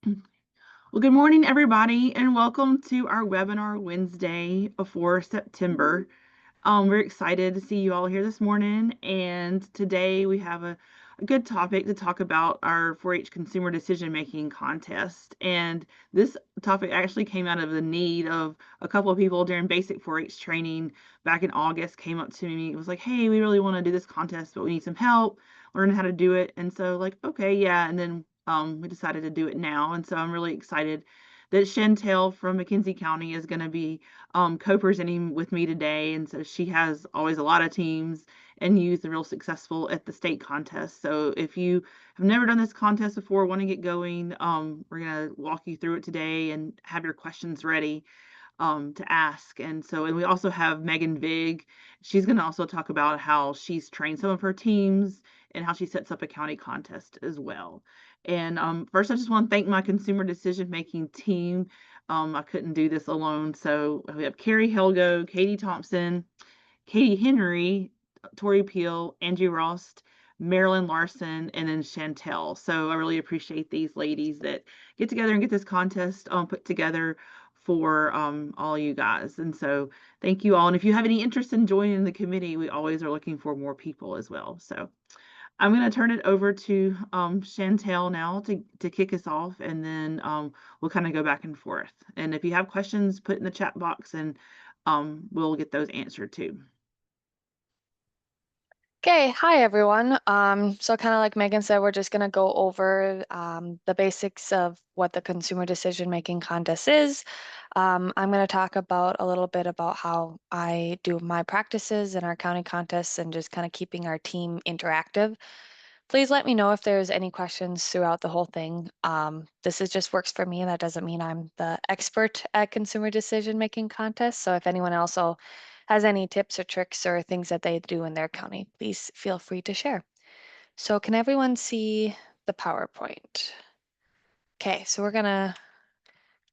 Well, good morning, everybody, and welcome to our webinar Wednesday for September. We're excited to see you all here this morning, and today we have a good topic to talk about our 4-H consumer decision-making contest. And this topic actually came out of the need of a couple of people during basic 4-H training back in August came up to me. It was like, hey, we really want to do this contest, but we need some help learning how to do it. And so like, okay, yeah. And then we decided to do it now. And so I'm really excited that Chantel from McKenzie County is going to be co-presenting with me today. And so she has always a lot of teams and youth are real successful at the state contest. So if you have never done this contest before, want to get going, we're going to walk you through it today and have your questions ready to ask. And we also have Megan Vig. She's going to also talk about how she's trained some of her teams and how she sets up a county contest as well. And first, I just want to thank my consumer decision making team. I couldn't do this alone. So we have Carrie Helgo, Katie Thompson, Katie Henry, Tori Peel, Angie Rost, Marilyn Larson, and then Chantel. So I really appreciate these ladies that get together and get this contest put together for all you guys. And so thank you all. And if you have any interest in joining the committee, we always are looking for more people as well. So I'm going to turn it over to Chantel now to kick us off, and then we'll kind of go back and forth. And if you have questions, put in the chat box, and we'll get those answered too. Okay, hi everyone. So kind of like Megan said, we're just going to go over the basics of what the consumer decision making contest is. I'm going to talk about a little bit about how I do my practices in our county contests and just kind of keeping our team interactive. Please let me know if there's any questions throughout the whole thing. This is just works for me, and that doesn't mean I'm the expert at consumer decision making contests. So if anyone else has any tips or tricks or things that they do in their county, please feel free to share. So can everyone see the PowerPoint? Okay, so we're gonna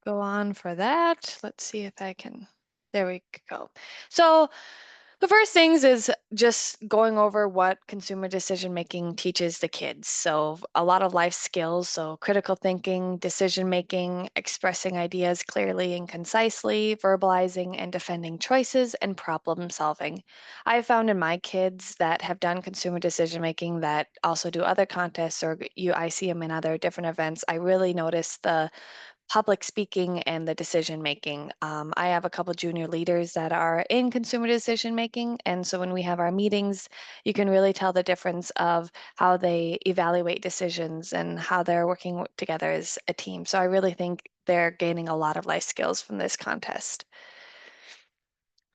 go on for that. Let's see if I can, there we go. So the first things is just going over what consumer decision making teaches the kids. So a lot of life skills, so critical thinking, decision making, expressing ideas clearly and concisely, verbalizing and defending choices, and problem solving. I've found in my kids that have done consumer decision making that also do other contests, or I see them in other different events. I really notice the public speaking and the decision making. I have a couple junior leaders that are in consumer decision making, and so when we have our meetings, you can really tell the difference of how they evaluate decisions and how they're working together as a team. So I really think they're gaining a lot of life skills from this contest.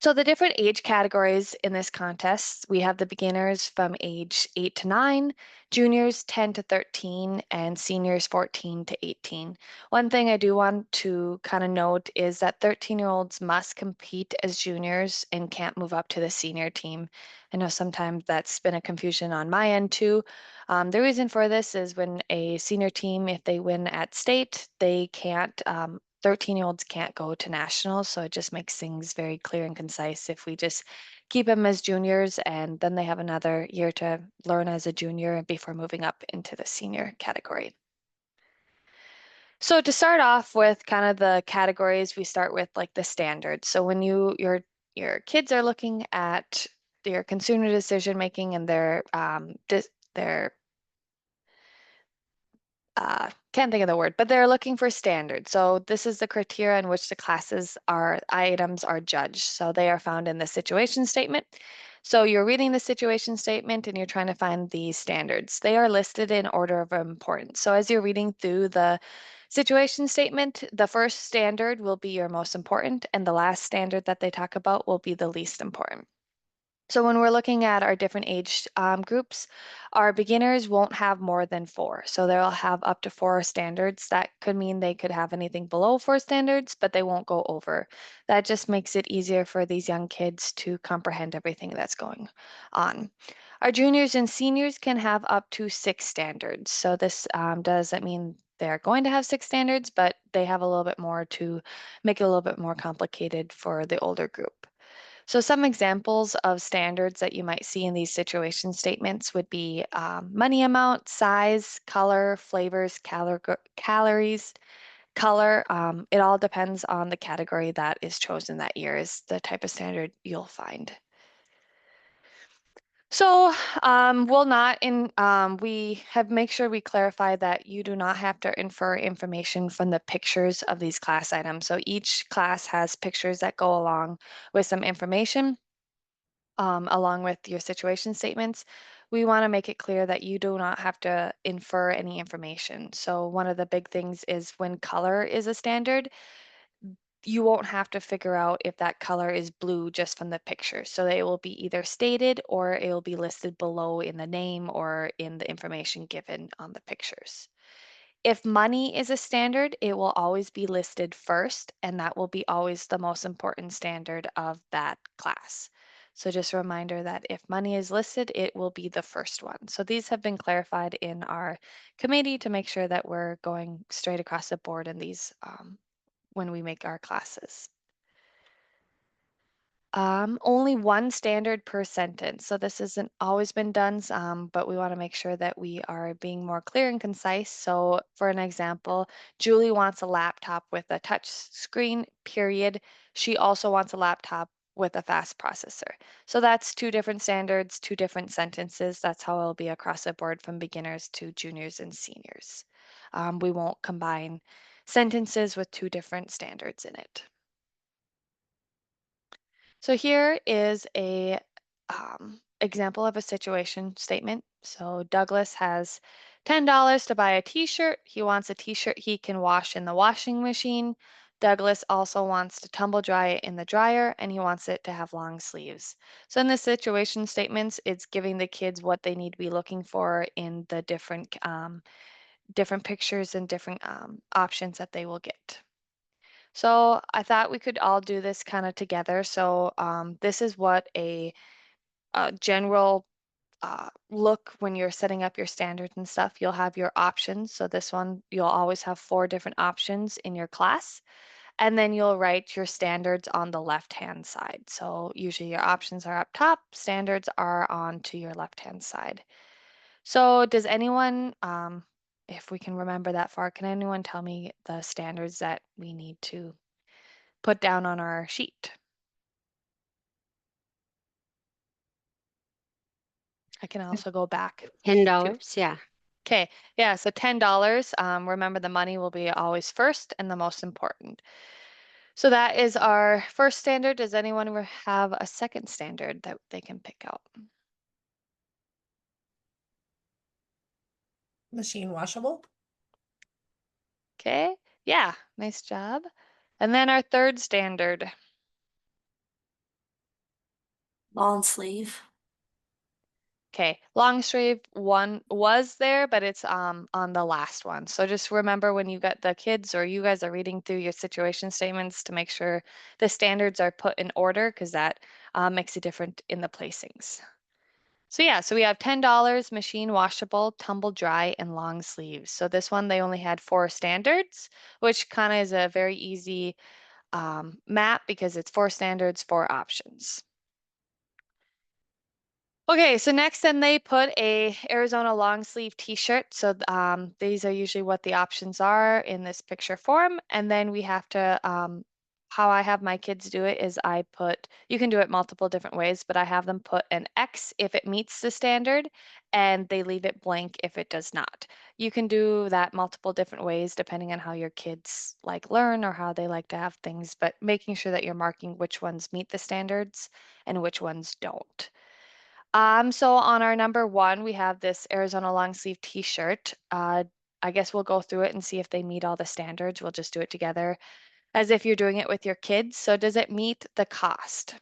So the different age categories in this contest, we have the beginners from age 8 to 9, juniors 10 to 13, and seniors 14 to 18. One thing I do want to kind of note is that 13-year-olds must compete as juniors and can't move up to the senior team. I know sometimes that's been a confusion on my end too. The reason for this is when a senior team, if they win at state, they can't 13-year-olds can't go to nationals, so it just makes things very clear and concise if we just keep them as juniors and then they have another year to learn as a junior before moving up into the senior category. So to start off with kind of the categories, we start with like the standards. So when your kids are looking at their consumer decision making and their can't think of the word, but they're looking for standards. So this is the criteria in which the classes are items are judged. So they are found in the situation statement. So you're reading the situation statement and you're trying to find the standards. They are listed in order of importance. So as you're reading through the situation statement, the first standard will be your most important, and the last standard that they talk about will be the least important. So when we're looking at our different age groups, our beginners won't have more than 4. So they'll have up to 4 standards. That could mean they could have anything below 4 standards, but they won't go over. That just makes it easier for these young kids to comprehend everything that's going on. Our juniors and seniors can have up to 6 standards. So this doesn't mean they're going to have 6 standards, but they have a little bit more to make it a little bit more complicated for the older group. So some examples of standards that you might see in these situation statements would be money amount, size, color, flavors, calories, color. It all depends on the category that is chosen that year is the type of standard you'll find. So we'll not we have make sure we clarify that you do not have to infer information from the pictures of these class items. So each class has pictures that go along with some information along with your situation statements. We want to make it clear that you do not have to infer any information. So one of the big things is when color is a standard, you won't have to figure out if that color is blue just from the picture. So it will be either stated or it will be listed below in the name or in the information given on the pictures. If money is a standard, it will always be listed first, and that will be always the most important standard of that class. So just a reminder that if money is listed, it will be the first one. So these have been clarified in our committee to make sure that we're going straight across the board in these when we make our classes. Only one standard per sentence. So this hasn't always been done, but we want to make sure that we are being more clear and concise. So for an example, Julie wants a laptop with a touch screen, period. She also wants a laptop with a fast processor. So that's two different standards, two different sentences. That's how it'll be across the board from beginners to juniors and seniors. We won't combine sentences with two different standards in it. So here is a example of a situation statement. So Douglas has $10 to buy a t-shirt. He wants a t-shirt he can wash in the washing machine. Douglas also wants to tumble dry it in the dryer and he wants it to have long sleeves. So in the situation statements, it's giving the kids what they need to be looking for in the different pictures and different options that they will get. So I thought we could all do this kind of together. So this is what a general look when you're setting up your standards and stuff. You'll have your options. So this one, you'll always have 4 different options in your class. And then you'll write your standards on the left-hand side. So usually your options are up top, standards are on to your left-hand side. So does anyone, if we can remember that far, can anyone tell me the standards that we need to put down on our sheet? I can also go back. $10, yeah. Okay, yeah, so $10. Remember the money will be always first and the most important. So that is our first standard. Does anyone have a second standard that they can pick out? Machine washable. Okay, yeah, nice job. And then our third standard. Long sleeve. Okay, long sleeve one was there, but it's on the last one. So just remember when you got the kids or you guys are reading through your situation statements to make sure the standards are put in order because that makes a difference in the placings. So yeah, so we have $10, machine washable, tumble dry, and long sleeves. So this one, they only had 4 standards, which kind of is a very easy map because it's 4 standards, 4 options. Okay, so next then they put a Arizona long sleeve t-shirt. So these are usually what the options are in this picture form. And then we have to, how I have my kids do it is I put, you can do it multiple different ways, but I have them put an X if it meets the standard and they leave it blank if it does not. You can do that multiple different ways depending on how your kids like learn or how they like to have things, but making sure that you're marking which ones meet the standards and which ones don't. So on our number 1, we have this Arizona long sleeve t-shirt. I guess we'll go through it and see if they meet all the standards. We'll just do it together as if you're doing it with your kids. So does it meet the cost?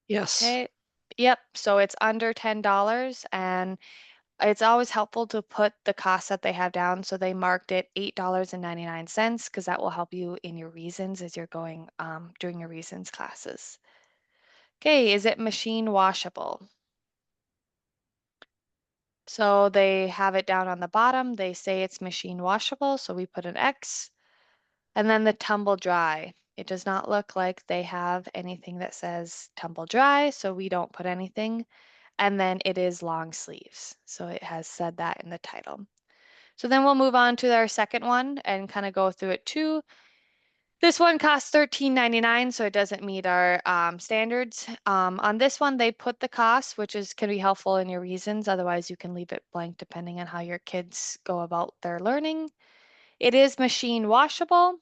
Yes. Okay. Yep. So it's under $10 and it's always helpful to put the cost that they have down. So they marked it $8.99 because that will help you in your reasons as you're going during your reasons classes. Okay, is it machine washable? So they have it down on the bottom. They say it's machine washable, so we put an X. And then the tumble dry. It does not look like they have anything that says tumble dry, so we don't put anything. And then it is long sleeves, so it has said that in the title. So then we'll move on to our second one and kind of go through it too. This one costs $13.99, so it doesn't meet our standards. On this one, they put the cost, which can be helpful in your reasons. Otherwise, you can leave it blank depending on how your kids go about their learning. It is machine washable.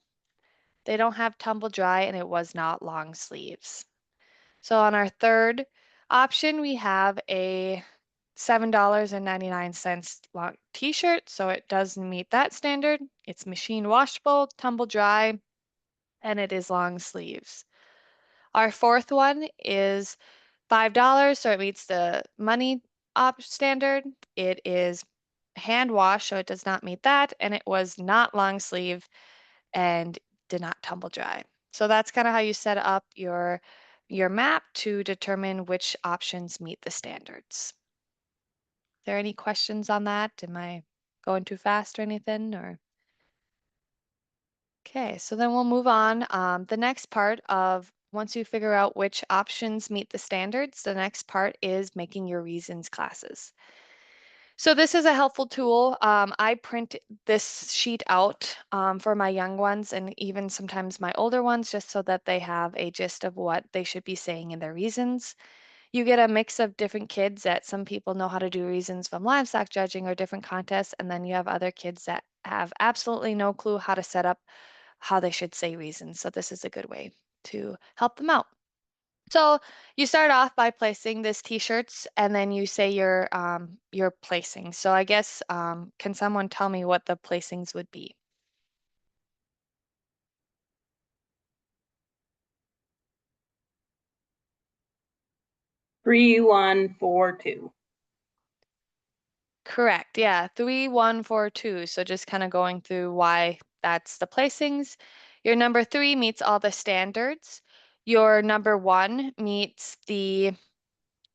They don't have tumble dry, and it was not long sleeves. So on our third option, we have a $7.99 long t-shirt. So it does meet that standard. It's machine washable, tumble dry, and it is long sleeves. Our fourth one is $5, so it meets the money standard. It is hand wash, so it does not meet that, and it was not long sleeve and did not tumble dry. So that's kind of how you set up your map to determine which options meet the standards. There any questions on that? Am I going too fast or anything? Or okay, so then we'll move on. The next part of once you figure out which options meet the standards, the next part is making your reasons classes. So this is a helpful tool. I print this sheet out for my young ones and even sometimes my older ones, just so that they have a gist of what they should be saying in their reasons. You get a mix of different kids that some people know how to do reasons from livestock judging or different contests, and then you have other kids that have absolutely no clue how to set up how they should say reasons. So this is a good way to help them out. So you start off by placing this t-shirts and then you say your placing. So I guess can someone tell me what the placings would be? Three, 1, 4, 2. Correct. Yeah, 3, 1, 4, 2. So just kind of going through why that's the placings. Your number 3 meets all the standards. Your number 1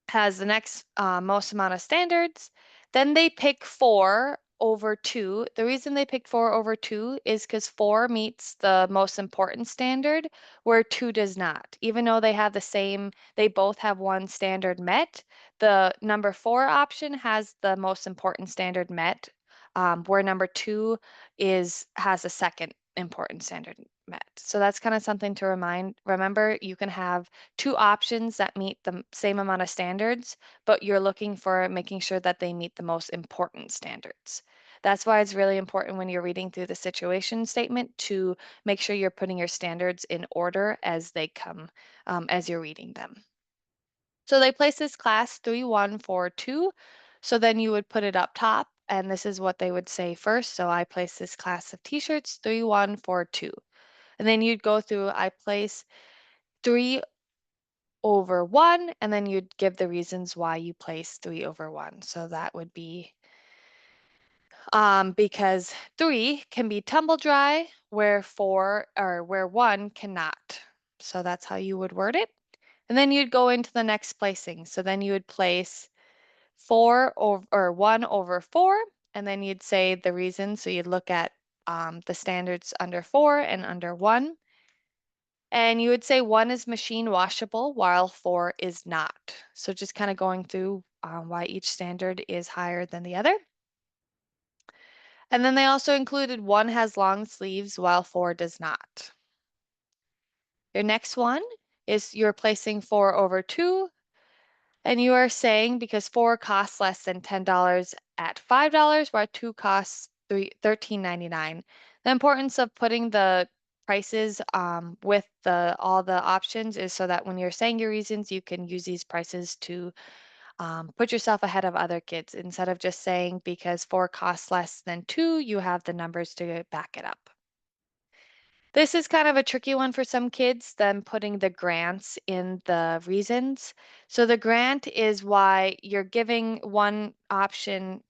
has the next most amount of standards. Then they pick 4 over 2. The reason they pick 4 over 2 is because 4 meets the most important standard, where 2 does not. Even though they both have one standard met, the number 4 option has the most important standard met, where number 2 has a second important standard met. So that's kind of something to remember. You can have 2 options that meet the same amount of standards, but you're looking for making sure that they meet the most important standards. That's why it's really important when you're reading through the situation statement to make sure you're putting your standards in order as they come, as you're reading them. So they place this class 3, 1, 4, 2. So then you would put it up top, and this is what they would say first. So I place this class of t-shirts 3, 1, 4, 2. And then you'd go through, I place 3 over 1, and then you'd give the reasons why you place 3 over 1. So that would be because 3 can be tumble dry, where 1 cannot. So that's how you would word it. And then you'd go into the next placing. So then you would place 4 over or 1 over 4, and then you'd say the reason. So you'd look at the standards under 4 and under 1. And you would say 1 is machine washable while 4 is not. So just kind of going through why each standard is higher than the other. And then they also included 1 has long sleeves while 4 does not. Your next one is you're placing 4 over 2. And you are saying because 4 costs less than $10 at $5, while 2 costs $13.99. The importance of putting the prices with all the options is so that when you're saying your reasons, you can use these prices to put yourself ahead of other kids. Instead of just saying because 4 costs less than 2, you have the numbers to back it up. This is kind of a tricky one for some kids, them putting the grants in the reasons. So the grant is why you're giving one option,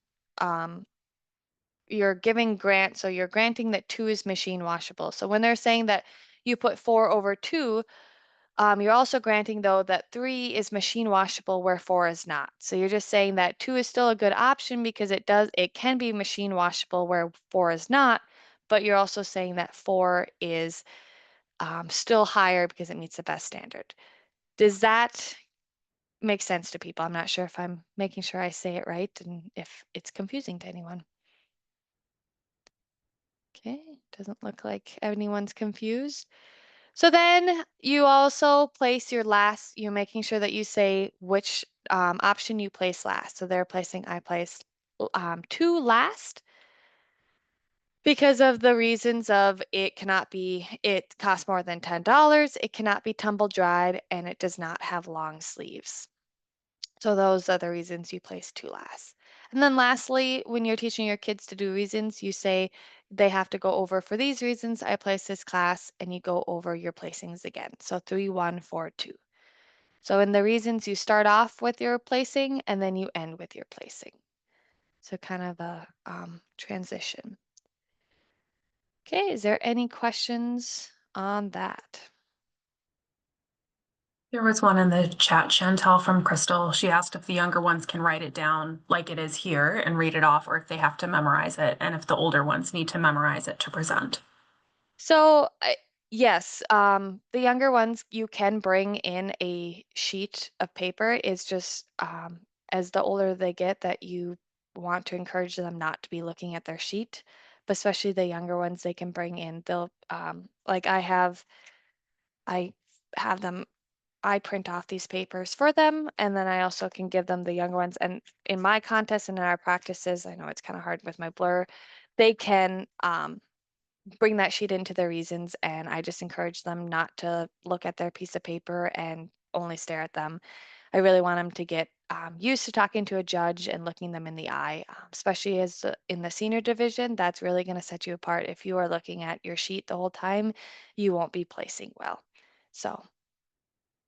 you're giving grant, so you're granting that 2 is machine washable. So when they're saying that you put 4 over 2, you're also granting though that 3 is machine washable where 4 is not. So you're just saying that 2 is still a good option because it can be machine washable where 4 is not, but you're also saying that 4 is still higher because it meets the best standard. Does that make sense to people? I'm not sure if I'm making sure I say it right and if it's confusing to anyone. Okay, doesn't look like anyone's confused. So then you also place your last, you're making sure that you say which option you place last. So they're placing, I placed 2 last because of the reasons of it costs more than $10, it cannot be tumble dried, and it does not have long sleeves. So those are the reasons you place 2 last. And then lastly, when you're teaching your kids to do reasons, you say they have to go over for these reasons, I place this class, and you go over your placings again. So 3, 1, 4, 2. So in the reasons, you start off with your placing and then you end with your placing. So kind of a transition. Okay, is there any questions on that? There was one in the chat, Chantel from Crystal. She asked if the younger ones can write it down like it is here and read it off, or if they have to memorize it, and if the older ones need to memorize it to present. So yes, the younger ones, you can bring in a sheet of paper. It's just as the older they get that you want to encourage them not to be looking at their sheet, but especially the younger ones, they can bring in, they'll like I have them, I print off these papers for them, and then I also can give them the younger ones. And in my contests and in our practices, I know it's kind of hard with my blur, they can bring that sheet into their reasons, and I just encourage them not to look at their piece of paper and only stare at them. I really want them to get used to talking to a judge and looking them in the eye, especially as in the senior division. That's really going to set you apart. If you are looking at your sheet the whole time, you won't be placing well. So,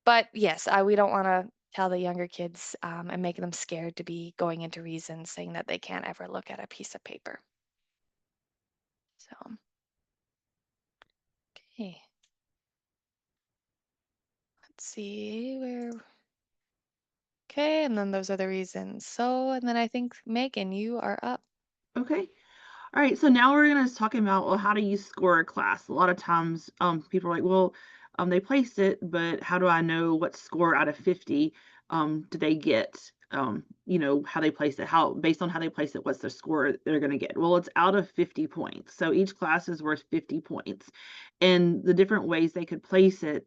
but yes, we don't want to tell the younger kids and make them scared to be going into reasons saying that they can't ever look at a piece of paper. So, okay. Let's see where. Okay, and then those are the reasons. So, and then I think Megan, you are up. Okay. All right, so now we're going to talk about, well, how do you score a class? A lot of times people are like, well, they placed it, but how do I know what score out of 50 do they get? You know, how they place it, based on how they place it, what's the score they're going to get? Well, it's out of 50 points. So each class is worth 50 points. And the different ways they could place it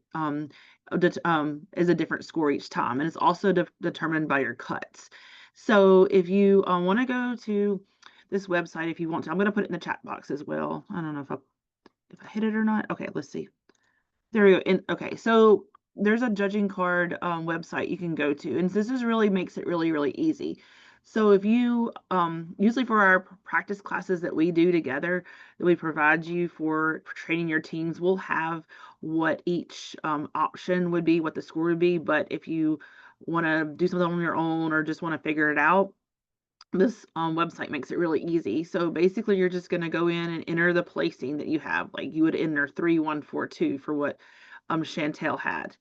is a different score each time. And it's also determined by your cuts. So if you want to go to this website, if you want to, I'm going to put it in the chat box as well. I don't know if I hit it or not. Okay, let's see. There we go. Okay, so there's a judging card website you can go to, and this really makes it really, really easy. So if you usually for our practice classes that we do together, that we provide you for training your teams, we'll have what each option would be, what the score would be. But if you want to do something on your own or just want to figure it out, this website makes it really easy. So basically you're just going to go in and enter the placing that you have, like you would enter 3, 1, 4, 2 for what Chantel had.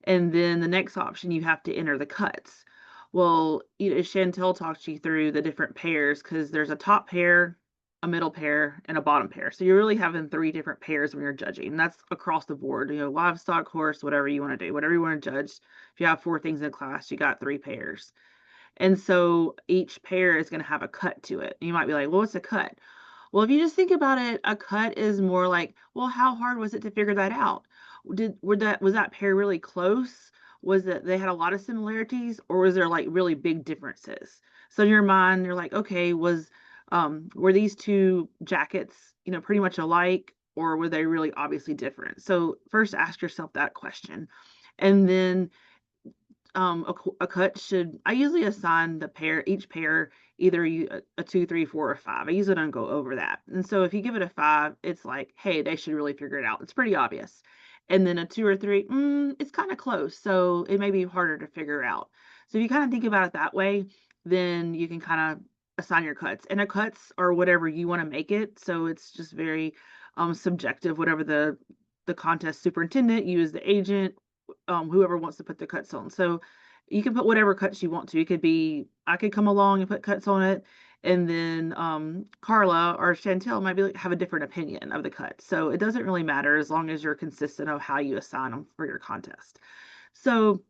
And then the next option, you have to enter the cuts. Well, Chantel talked you through the different pairs, because there's a top pair, a middle pair, and a bottom pair. So you're really having 3 different pairs when you're judging. And that's across the board, livestock, horse, whatever you want to do, whatever you want to judge. If you have 4 things in class, you got 3 pairs. And so each pair is going to have a cut to it. You might be like, well, what's a cut? Well, if you just think about it, a cut is more like, well, how hard was it to figure that out? Was that pair really close? Was it they had a lot of similarities, or was there like really big differences? So in your mind, you're like, okay, were these 2 jackets, pretty much alike, or were they really obviously different? So first ask yourself that question. And then a cut I usually assign each pair, either a 2, 3, 4, or 5. I usually don't go over that. And so if you give it a 5, it's like, hey, they should really figure it out. It's pretty obvious. And then a 2 or 3, it's kind of close, so it may be harder to figure out. So if you kind of think about it that way, then you can kind of assign your cuts. And the cuts are whatever you want to make it. So it's just very subjective, whatever the contest superintendent, you as the agent, whoever wants to put the cuts on. So you can put whatever cuts you want to. It could be, I could come along and put cuts on it, And then Carla or Chantel might have a different opinion of the cut. So it doesn't really matter as long as you're consistent of how you assign them for your contest. So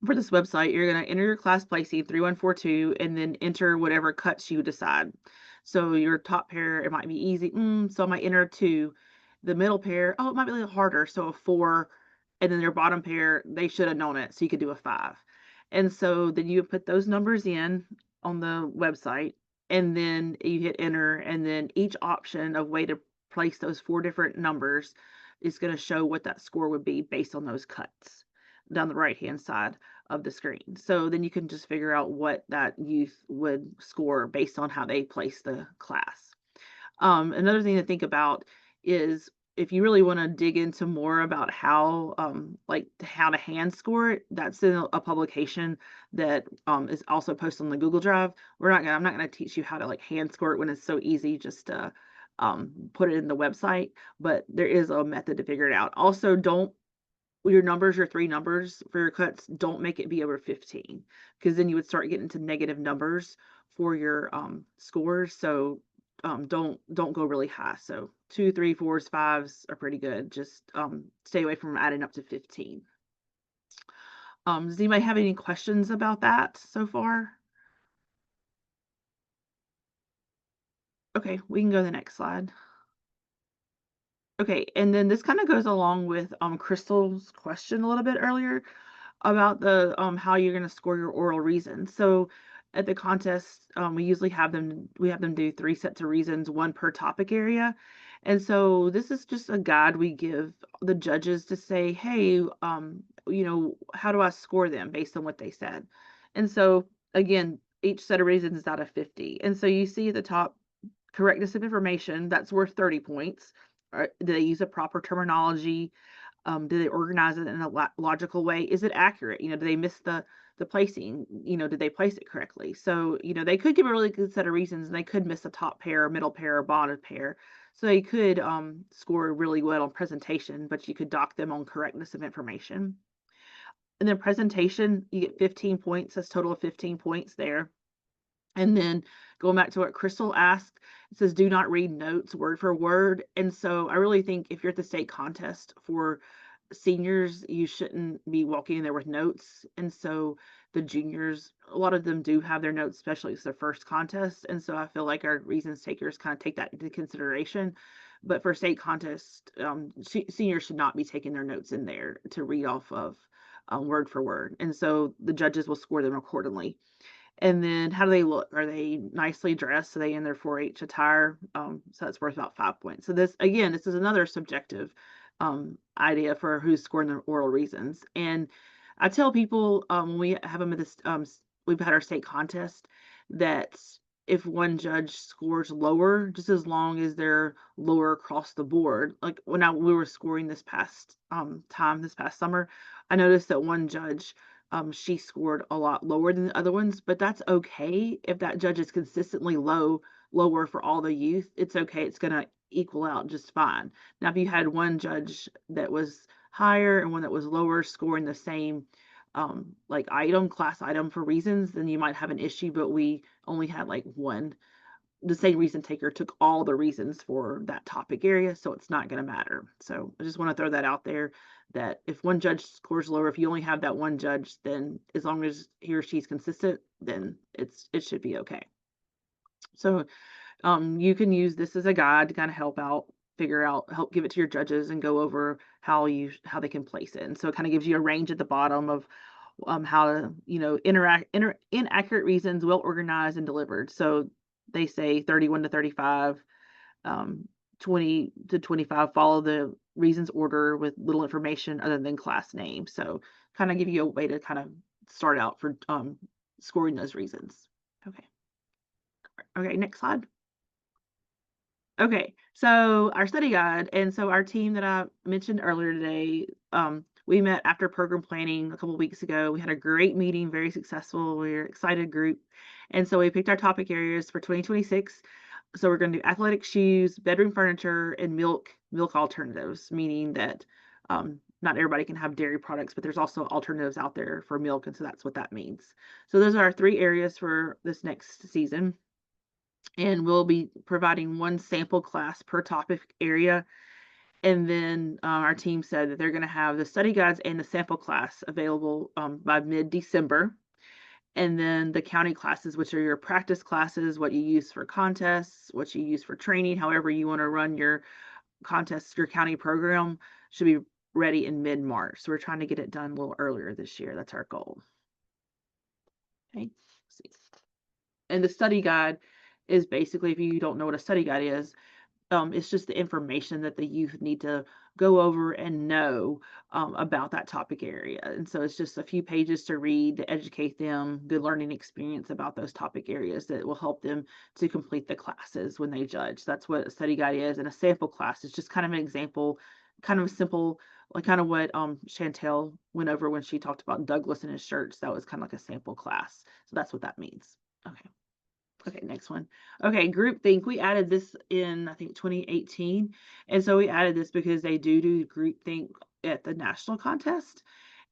for this website, you're going to enter your class placing 3142 and then enter whatever cuts you decide. So your top pair, it might be easy. So I might enter 2. The middle pair, oh, it might be a little harder. So a 4. And then your bottom pair, they should have known it. So you could do a 5. And so then you put those numbers in on the website, and then you hit enter, and then each option of way to place those 4 different numbers is going to show what that score would be based on those cuts down the right hand side of the screen. So then you can just figure out what that youth would score based on how they place the class. Another thing to think about is if you really want to dig into more about how how to hand score it, that's in a publication that is also posted on the Google Drive. I'm not gonna teach you how to like hand score it when it's so easy just to put it in the website, but there is a method to figure it out. Also, your 3 numbers for your cuts, don't make it be over 15, because then you would start getting to negative numbers for your scores. So don't go really high. So 2, 3, 4s, 5s are pretty good. Just stay away from adding up to 15. Does anybody have any questions about that so far? Okay, we can go to the next slide. Okay, and then this kind of goes along with Crystal's question a little bit earlier about the how you're going to score your oral reasons. So at the contest, we usually have them do 3 sets of reasons, 1 per topic area. And so this is just a guide we give the judges to say, hey, how do I score them based on what they said? And so again, each set of reasons is out of 50. And so you see at the top, correctness of information, that's worth 30 points. Do they use a proper terminology? Do they organize it in a logical way? Is it accurate? Do they miss the placing? Did they place it correctly? So, they could give a really good set of reasons, and they could miss a top pair, middle pair, or bottom pair. So they could score really well on presentation, but you could dock them on correctness of information. And then presentation, you get 15 points. That's total of 15 points there. And then going back to what Crystal asked, it says do not read notes word for word. And so I really think if you're at the state contest for seniors, you shouldn't be walking in there with notes. And so the juniors, a lot of them do have their notes, especially it's their first contest. And so I feel like our reasons takers kind of take that into consideration. But for state contest, seniors should not be taking their notes in there to read off of word for word. And so the judges will score them accordingly. And then how do they look? Are they nicely dressed? Are they in their 4-H attire? So that's worth about 5 points. So this is another subjective idea for who's scoring their oral reasons. And I tell people when we have them at this, we've had our state contest, that if one judge scores lower, just as long as they're lower across the board, like when we were scoring this past summer, I noticed that one judge, she scored a lot lower than the other ones, but that's okay if that judge is consistently lower for all the youth. It's okay. It's going to equal out just fine. Now, if you had one judge that was higher and one that was lower scoring the same class item for reasons, then you might have an issue, but we only had like one. The same reason taker took all the reasons for that topic area, so it's not going to matter. So I just want to throw that out there, that if one judge scores lower, if you only have that one judge, then as long as he or she's consistent, then it should be okay. So you can use this as a guide to kind of help give it to your judges and go over how they can place it. And so it kind of gives you a range at the bottom of how to, inaccurate reasons, well organized and delivered. So they say 31 to 35, 20 to 25, follow the reasons order with little information other than class name. So kind of give you a way to kind of start out for scoring those reasons. Okay, next slide. Okay, so our study guide, and so our team that I mentioned earlier today, we met after program planning a couple of weeks ago. We had a great meeting, very successful. We're an excited group. And so we picked our topic areas for 2026. So we're going to do athletic shoes, bedroom furniture, and milk alternatives, meaning that not everybody can have dairy products, but there's also alternatives out there for milk. And so that's what that means. So those are our 3 areas for this next season. And we'll be providing one sample class per topic area. And then our team said that they're going to have the study guides and the sample class available by mid-December. And then the county classes, which are your practice classes, what you use for contests, what you use for training, however you want to run your contests, your county program, should be ready in mid-March. So we're trying to get it done a little earlier this year. That's our goal. Okay. Let's see. And the study guide is basically, if you don't know what a study guide is, it's just the information that the youth need to go over and know about that topic area. And so it's just a few pages to read to educate them, good learning experience about those topic areas that will help them to complete the classes when they judge. That's what a study guide is. And a sample class is just kind of an example, kind of simple, like kind of what Chantel went over when she talked about Douglas and his shirts. That was kind of like a sample class. So that's what that means. Okay. Okay, next one. Okay, groupthink. We added this in, I think, 2018. And so we added this because they do groupthink at the national contest.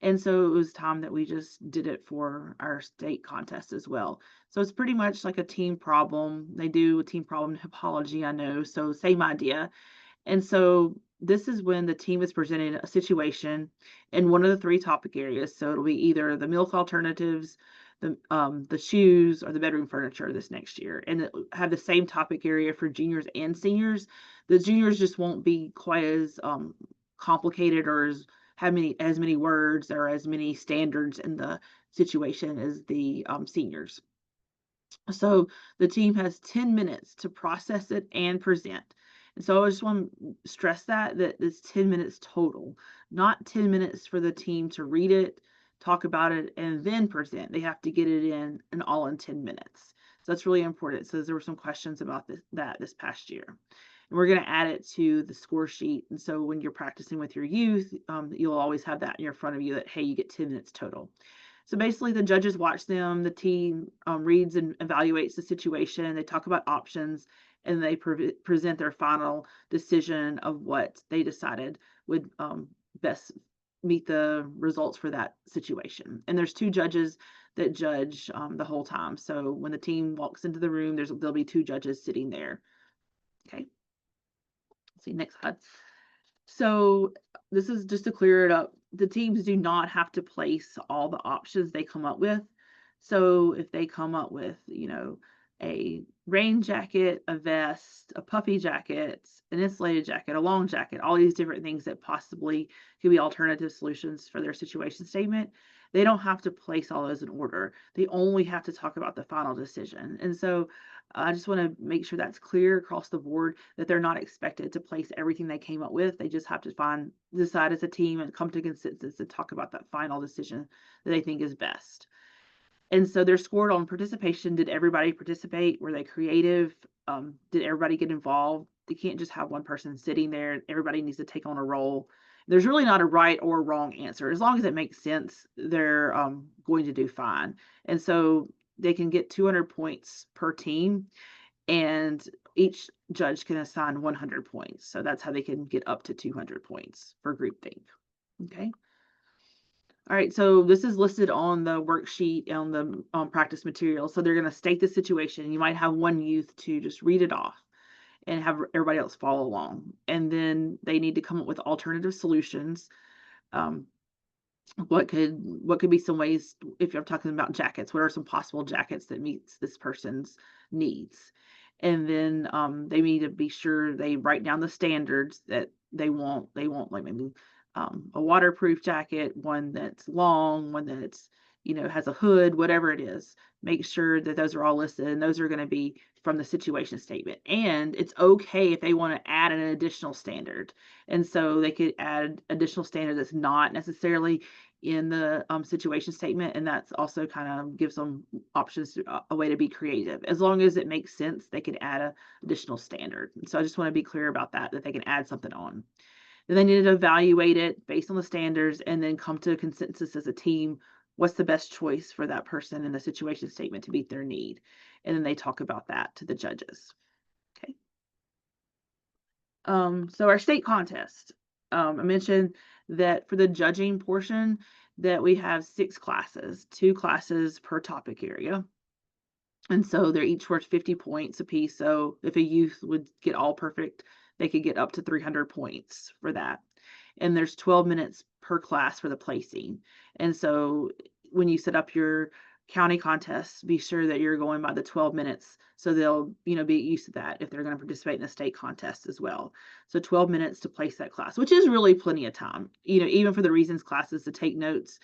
And so it was time that we just did it for our state contest as well. So it's pretty much like a team problem. They do a team problem typology, I know. So same idea. And so this is when the team is presented a situation in one of the three topic areas. So it'll be either the milk alternatives, the shoes, or the bedroom furniture this next year, and it have the same topic area for juniors and seniors. The juniors just won't be quite as complicated or as many words or as many standards in the situation as the seniors. So the team has 10 minutes to process it and present. And so I just want to stress that it's 10 minutes total, not 10 minutes for the team to read it, talk about it, and then present. They have to get it in all in 10 minutes. So that's really important. So there were some questions about this past year. And we're going to add it to the score sheet. And so when you're practicing with your youth, you'll always have that in front of you that, hey, you get 10 minutes total. So basically the judges watch them, the team reads and evaluates the situation, they talk about options, and they present their final decision of what they decided would best meet the results for that situation. And there's two judges that judge the whole time. So when the team walks into the room, there'll be two judges sitting there. Okay. Let's see, next slide. So this is just to clear it up. The teams do not have to place all the options they come up with. So if they come up with, a rain jacket, a vest, a puffy jacket, an insulated jacket, a long jacket, all these different things that possibly could be alternative solutions for their situation statement, they don't have to place all those in order. They only have to talk about the final decision. And so I just want to make sure that's clear across the board that they're not expected to place everything they came up with. They just have to decide as a team and come to consensus and talk about that final decision that they think is best. And so they're scored on participation. Did everybody participate? Were they creative? Did everybody get involved? They can't just have one person sitting there. Everybody needs to take on a role. There's really not a right or wrong answer. As long as it makes sense, they're going to do fine. And so they can get 200 points per team, and each judge can assign 100 points. So that's how they can get up to 200 points for groupthink. Okay. All right, so this is listed on the worksheet on the practice material. So they're going to state the situation. You might have one youth to just read it off and have everybody else follow along. And then they need to come up with alternative solutions. What could be some ways, if you're talking about jackets, what are some possible jackets that meets this person's needs? And then they need to be sure they write down the standards that they want like maybe a waterproof jacket, one that's long, one that's, has a hood, whatever it is. Make sure that those are all listed, and those are going to be from the situation statement. And it's okay if they want to add an additional standard. And so they could add additional standard that's not necessarily in the situation statement, and that's also kind of gives them options, a way to be creative. As long as it makes sense, they could add an additional standard. And so I just want to be clear about that they can add something on. Then they need to evaluate it based on the standards and then come to a consensus as a team. What's the best choice for that person in the situation statement to meet their need? And then they talk about that to the judges. Okay. So our state contest, I mentioned that for the judging portion that we have 6 classes, 2 classes per topic area. And so they're each worth 50 points apiece. So if a youth would get all perfect, they could get up to 300 points for that. And there's 12 minutes per class for the placing. And so when you set up your county contests, be sure that you're going by the 12 minutes. So they'll, be used to that if they're going to participate in a state contest as well. So 12 minutes to place that class, which is really plenty of time, even for the reasons classes to take notes.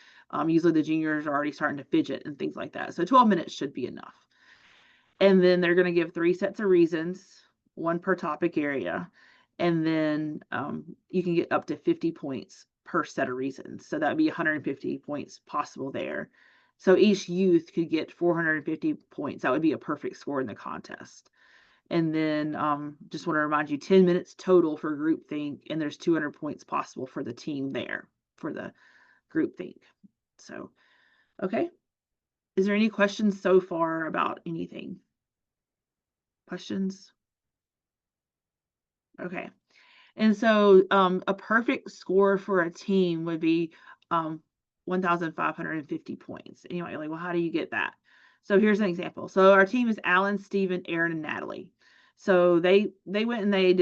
Usually the juniors are already starting to fidget and things like that. So 12 minutes should be enough. And then they're going to give 3 sets of reasons, 1 per topic area. And then you can get up to 50 points per set of reasons. So that would be 150 points possible there. So each youth could get 450 points. That would be a perfect score in the contest. And then just want to remind you, 10 minutes total for groupthink, and there's 200 points possible for the team there for the groupthink. So, okay. Is there any questions so far about anything? Questions? Okay. And so a perfect score for a team would be 1,550 points. And you might be like, well, how do you get that? So here's an example. So our team is Alan, Stephen, Aaron, and Natalie. So they went and they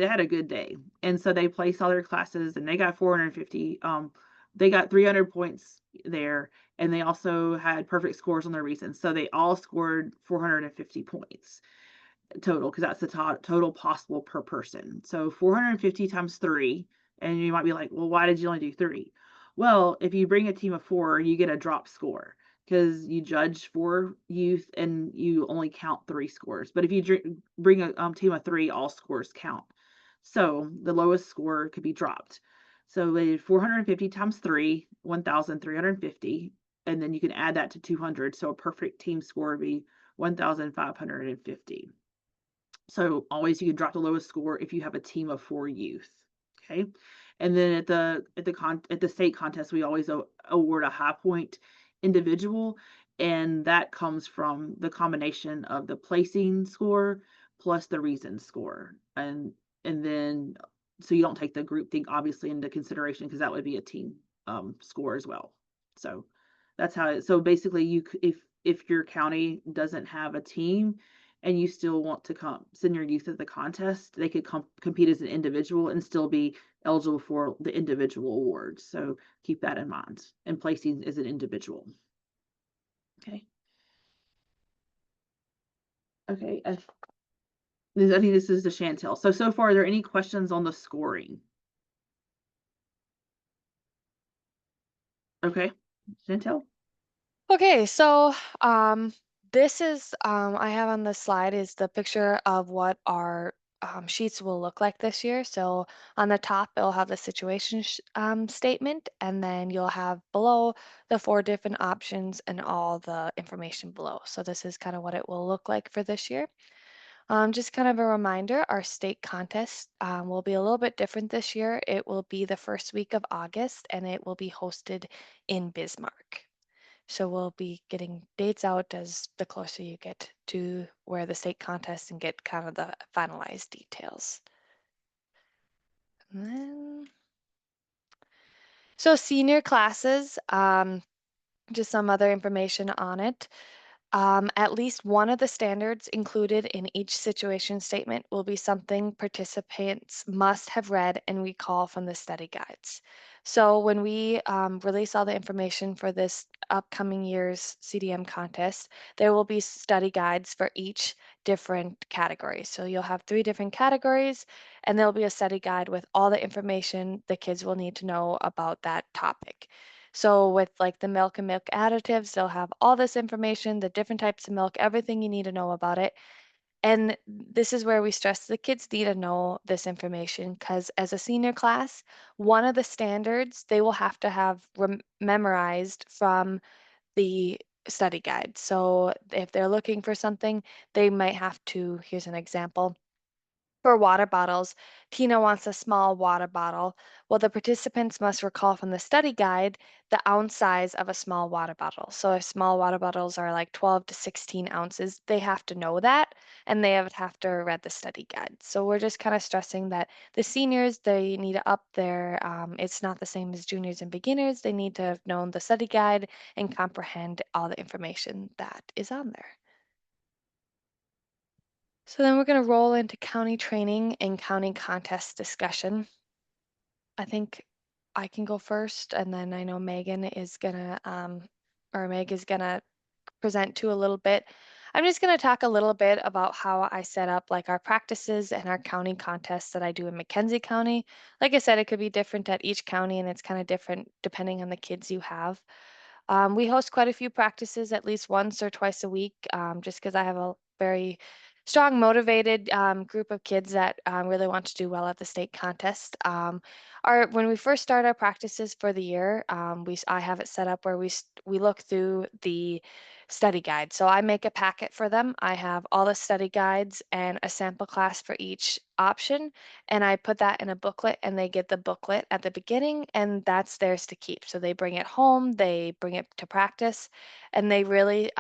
had a good day. And so they placed all their classes and they got 450. They got 300 points there. And they also had perfect scores on their reasons. So they all scored 450 points total, because that's the total possible per person. So 450 times 3, and you might be like, well, why did you only do 3? Well, if you bring a team of 4, you get a drop score because you judge 4 youth and you only count 3 scores. But if you bring a team of 3, all scores count. So the lowest score could be dropped. So they did 450 times 3, 1,350, and then you can add that to 200. So a perfect team score would be 1,550. So always you can drop the lowest score if you have a team of 4 youth. Okay. And then at the state contest, we always award a high point individual, and that comes from the combination of the placing score plus the reason score. And then so you don't take the group thing obviously into consideration, because that would be a team score as well. So that's how so basically if your county doesn't have a team and you still want to send your youth at the contest, they could compete as an individual and still be eligible for the individual awards. So keep that in mind. And placing is an individual. Okay. Okay. I think this is the Chantel. So far, are there any questions on the scoring? Okay. Chantel? Okay, so this is I have on the slide is the picture of what our sheets will look like this year. So on the top, it'll have the situation statement, and then you'll have below the 4 different options and all the information below. So this is kind of what it will look like for this year. Just kind of a reminder, our state contest will be a little bit different this year. It will be the first week of August, and it will be hosted in Bismarck. So we'll be getting dates out as the closer you get to where the state contest and get kind of the finalized details. And then, so senior classes, just some other information on it. At least one of the standards included in each situation statement will be something participants must have read and recall from the study guides. So when we release all the information for this upcoming year's CDM contest, there will be study guides for each different category. So you'll have 3 different categories, and there'll be a study guide with all the information the kids will need to know about that topic. So with like the milk and milk additives, they'll have all this information, the different types of milk, everything you need to know about it. And this is where we stress the kids need to know this information, because as a senior class, one of the standards they will have to have memorized from the study guide. So if they're looking for something, they might have to, here's an example. For water bottles, Tina wants a small water bottle. Well, the participants must recall from the study guide the ounce size of a small water bottle. So if small water bottles are like 12 to 16 ounces, they have to know that, and they have to read the study guide. So we're just kind of stressing that the seniors, they need to up their, it's not the same as juniors and beginners. They need to have known the study guide and comprehend all the information that is on there. So then we're going to roll into county training and county contest discussion. I think I can go first, and then I know Megan is gonna, or Meg is gonna present to a little bit. I'm just gonna talk a little bit about how I set up like our practices and our county contests that I do in Mackenzie County. Like I said, it could be different at each county, and it's kind of different depending on the kids you have. We host quite a few practices at least once or twice a week, just because I have a very strong, motivated group of kids that really want to do well at the state contest. When we first start our practices for the year, I have it set up where we look through the study guide. So I make a packet for them. I have all the study guides and a sample class for each option, and I put that in a booklet, and they get the booklet at the beginning, and that's theirs to keep. So they bring it home, they bring it to practice, and they really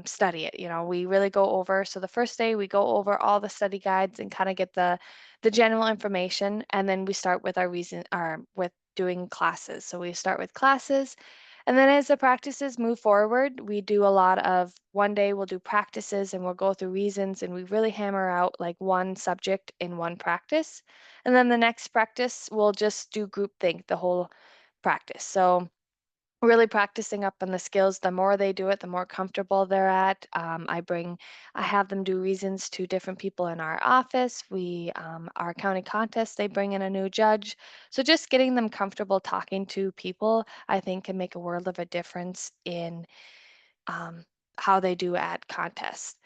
study it. You know, we really go over. So the first day we go over all the study guides and kind of get the general information, and then we start with with doing classes. So we start with classes. And then as the practices move forward, we do a lot of one day we'll do practices and we'll go through reasons and we really hammer out like one subject in one practice. And then the next practice, we'll just do group think the whole practice. So really practicing up on the skills. The more they do it, the more comfortable they're at. I have them do reasons to different people in our office. Our county contest, they bring in a new judge. So just getting them comfortable talking to people, I think can make a world of a difference in um, how they do at contests.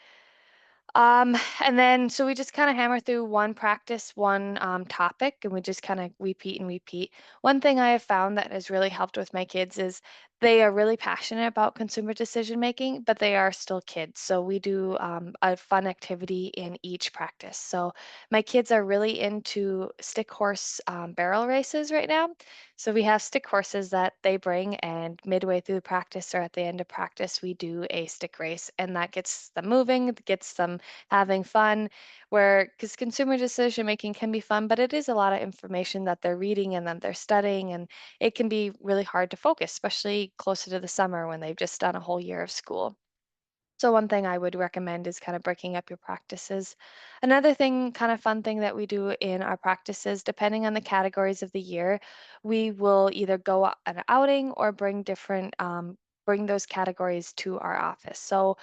And then so we just kind of hammer through one practice, one topic, and we just kind of repeat and repeat. One thing I have found that has really helped with my kids is they are really passionate about consumer decision making, but they are still kids. So we do a fun activity in each practice. So my kids are really into stick horse barrel races right now. So we have stick horses that they bring, and midway through practice or at the end of practice, we do a stick race, and that gets them moving, gets them having fun, where because consumer decision making can be fun, but it is a lot of information that they're reading and then they're studying, and it can be really hard to focus, especially closer to the summer when they've just done a whole year of school. So one thing I would recommend is kind of breaking up your practices. Another thing, kind of fun thing that we do in our practices, depending on the categories of the year, we will either go an outing or bring those categories to our office. So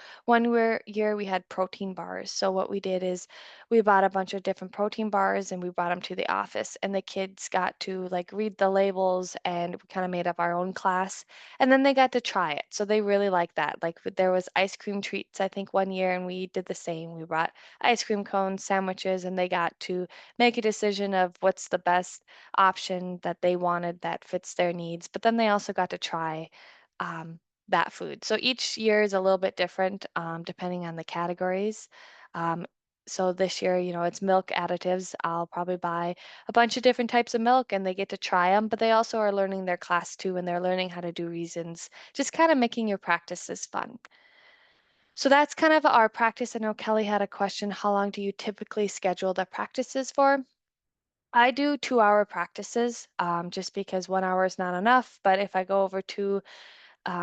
year we had protein bars. So what we did is we bought a bunch of different protein bars and we brought them to the office, and the kids got to like read the labels, and we kind of made up our own class, and then they got to try it. So they really liked that. Like there was ice cream treats, I think, one year, and we did the same. We brought ice cream cones, sandwiches, and they got to make a decision of what's the best option that they wanted that fits their needs. But then they also got to try um, that food. So each year is a little bit different depending on the categories. Um, so this year, you know, it's milk additives. I'll probably buy a bunch of different types of milk, and they get to try them, but they also are learning their class too, and they're learning how to do reasons, just kind of making your practices fun. So that's kind of our practice. I know Kelly had a question. How long do you typically schedule the practices for? I do 2-hour practices just because 1 hour is not enough. But if I go over two,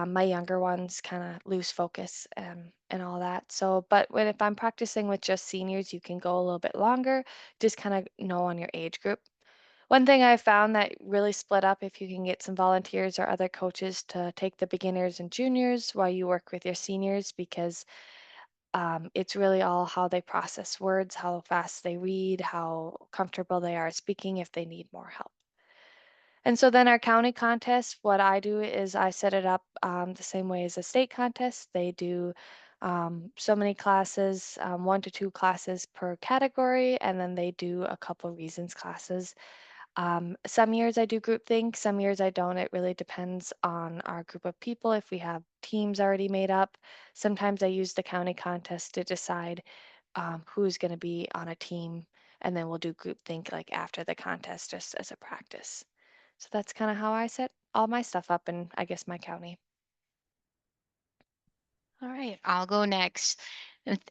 my younger ones kind of lose focus and all that. So, but if I'm practicing with just seniors, you can go a little bit longer, just kind of know on your age group. One thing I found that really split up if you can get some volunteers or other coaches to take the beginners and juniors while you work with your seniors, because it's really all how they process words, how fast they read, how comfortable they are speaking if they need more help. And so then our county contest, what I do is I set it up the same way as a state contest. They do so many classes, 1 to 2 classes per category, and then they do a couple reasons classes. Some years I do groupthink, some years I don't. It really depends on our group of people. If we have teams already made up, sometimes I use the county contest to decide who's going to be on a team, and then we'll do groupthink like after the contest just as a practice. So that's kind of how I set all my stuff up in, I guess, my county. All right, I'll go next.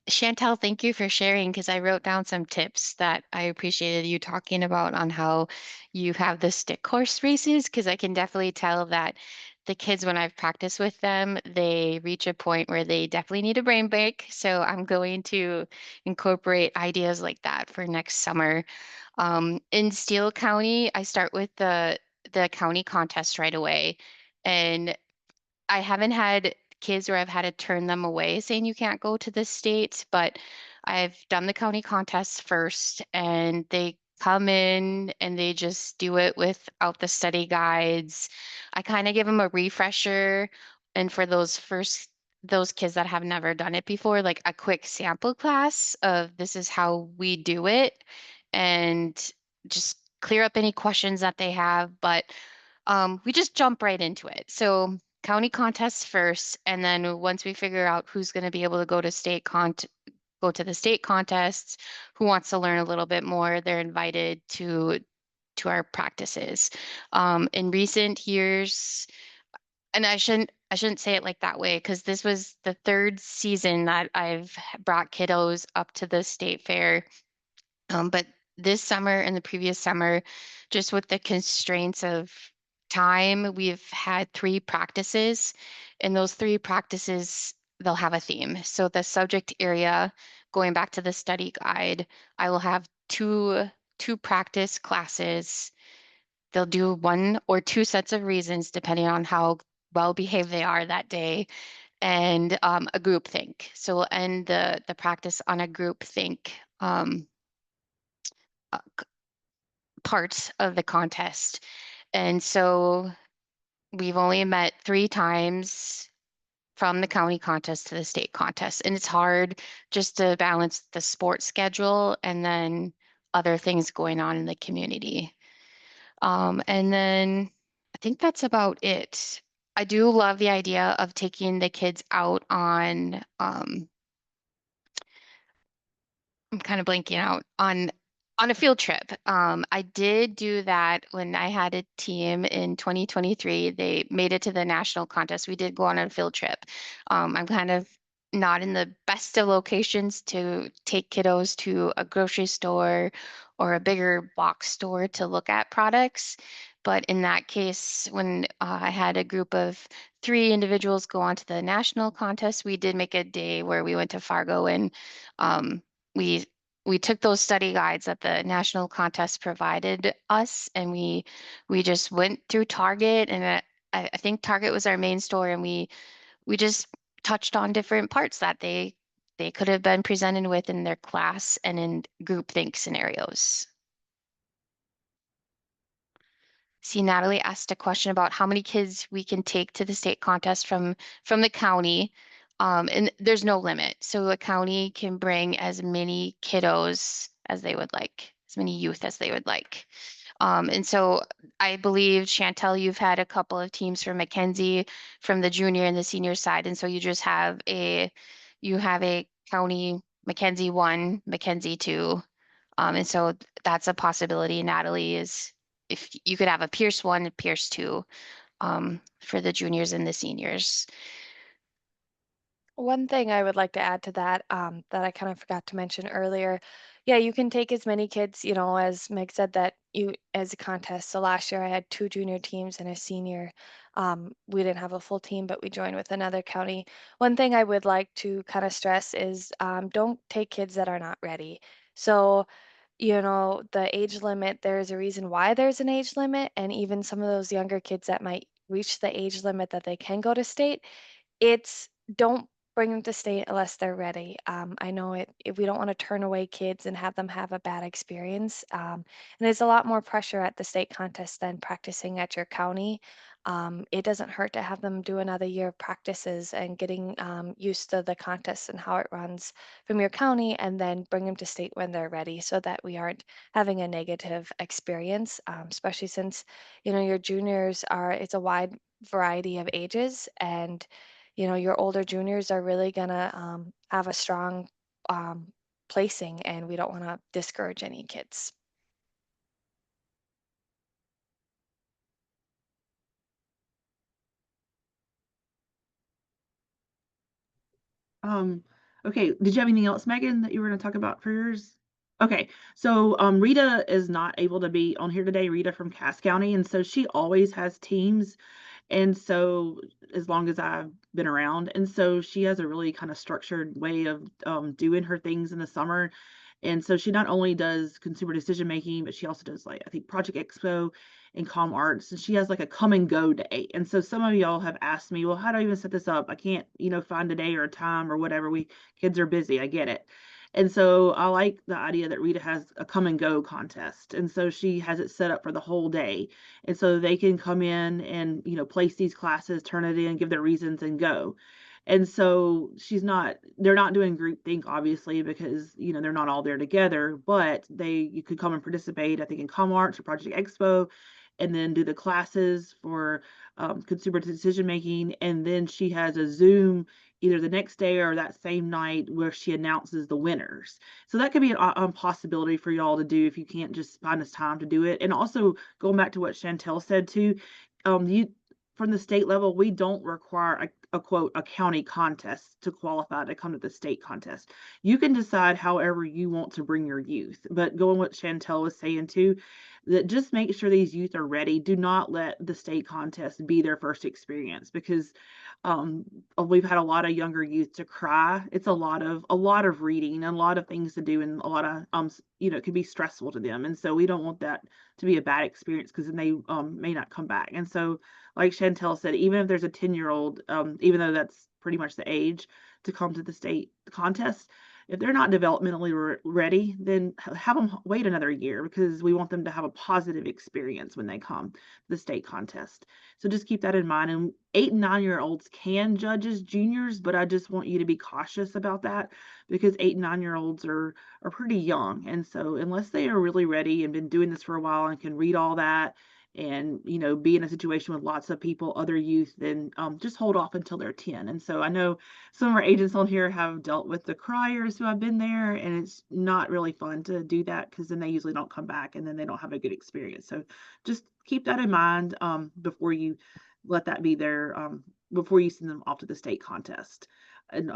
Chantel, thank you for sharing, because I wrote down some tips that I appreciated you talking about on how you have the stick horse races, because I can definitely tell that the kids, when I've practiced with them, they reach a point where they definitely need a brain break. So I'm going to incorporate ideas like that for next summer. In Steele County, I start with the county contest right away. And I haven't had kids where I've had to turn them away saying you can't go to the state, but I've done the county contests first and they come in and they just do it without the study guides. I kind of give them a refresher. And for those kids that have never done it before, like a quick sample class of this is how we do it and just clear up any questions that they have. But we just jump right into it. So county contests first, and then once we figure out who's going to be able to go to go to the state contests, who wants to learn a little bit more, they're invited to our practices. In recent years, and I shouldn't say it like that way because this was the third season that I've brought kiddos up to the state fair. But this summer and the previous summer, just with the constraints of time, we've had 3 practices. And those 3 practices, they'll have a theme. So the subject area, going back to the study guide, I will have two practice classes. They'll do 1 or 2 sets of reasons, depending on how well behaved they are that day, and a group think. So we'll end the practice on a group think. Uh, Parts of the contest. And so we've only met 3 times from the county contest to the state contest. And it's hard just to balance the sports schedule and then other things going on in the community. And then I think that's about it. I do love the idea of taking the kids out on I'm kind of blanking out on a field trip. I did do that when I had a team in 2023. They made it to the national contest. We did go on a field trip. I'm kind of not in the best of locations to take kiddos to a grocery store or a bigger box store to look at products. But in that case, when I had a group of 3 individuals go on to the national contest, we did make a day where we went to Fargo and um, we we took those study guides that the national contest provided us, and we just went through Target, and I think Target was our main store, and we just touched on different parts that they could have been presented with in their class and in groupthink scenarios. See, Natalie asked a question about how many kids we can take to the state contest from the county. And there's no limit. So the county can bring as many kiddos as they would like, as many youth as they would like. And so I believe, Chantel, you've had a couple of teams from Mackenzie from the junior and the senior side. And so you have a county Mackenzie 1, Mackenzie 2. And so that's a possibility. Natalie, is if you could have a Pierce 1 and Pierce 2 for the juniors and the seniors. One thing I would like to add to that, that I kind of forgot to mention earlier. Yeah, you can take as many kids, as Meg said, that you as a contest. So last year I had 2 junior teams and a senior. We didn't have a full team, but we joined with another county. One thing I would like to kind of stress is don't take kids that are not ready. So, the age limit, there's a reason why there's an age limit, and even some of those younger kids that might reach the age limit that they can go to state, it's don't bring them to state unless they're ready. I know if we don't want to turn away kids and have them have a bad experience. And there's a lot more pressure at the state contest than practicing at your county. It doesn't hurt to have them do another year of practices and getting used to the contest and how it runs from your county, and then bring them to state when they're ready so that we aren't having a negative experience, especially since, your juniors it's a wide variety of ages, and your older juniors are really gonna have a strong placing, and we don't want to discourage any kids. Okay, did you have anything else, Megan, that you were going to talk about for yours? Okay, so Rita is not able to be on here today, Rita from Cass County, and so she always has teams. And so as long as I've been around, and so she has a really kind of structured way of doing her things in the summer. And so she not only does consumer decision making, but she also does, like, I think, Project Expo and Com Arts, and she has like a come and go day. And so some of y'all have asked me, well, how do I even set this up? I can't, find a day or a time or whatever. Kids are busy. I get it. And so I like the idea that Rita has a come and go contest. And so she has it set up for the whole day. And so they can come in and, place these classes, turn it in, give their reasons, and go. And so they're not doing group think, obviously, because, they're not all there together, but you could come and participate, I think, in Com Arts or Project Expo, and then do the classes for consumer decision making. And then she has a Zoom either the next day or that same night where she announces the winners. So that could be a possibility for y'all to do if you can't just find this time to do it. And also, going back to what Chantel said too, from the state level, we don't require a quote, a county contest to qualify to come to the state contest. You can decide however you want to bring your youth, but going what Chantel was saying too, that just make sure these youth are ready. Do not let the state contest be their first experience, because we've had a lot of younger youth to cry. It's a lot of reading and a lot of things to do, and a lot of it can be stressful to them. And so we don't want that to be a bad experience, because then they may not come back. And so, like Chantel said, even if there's a 10-year-old, even though that's pretty much the age to come to the state contest, if they're not developmentally ready, then have them wait another year, because we want them to have a positive experience when they come to the state contest. So just keep that in mind. And 8 and 9-year-olds can judge as juniors, but I just want you to be cautious about that, because 8 and 9-year-olds are pretty young. And so unless they are really ready and been doing this for a while and can read all that, and be in a situation with lots of people, other youth, then just hold off until they're 10. And so I know some of our agents on here have dealt with the criers who have been there, and it's not really fun to do that, because then they usually don't come back, and then they don't have a good experience. So just keep that in mind before you let that be their before you send them off to the state contest and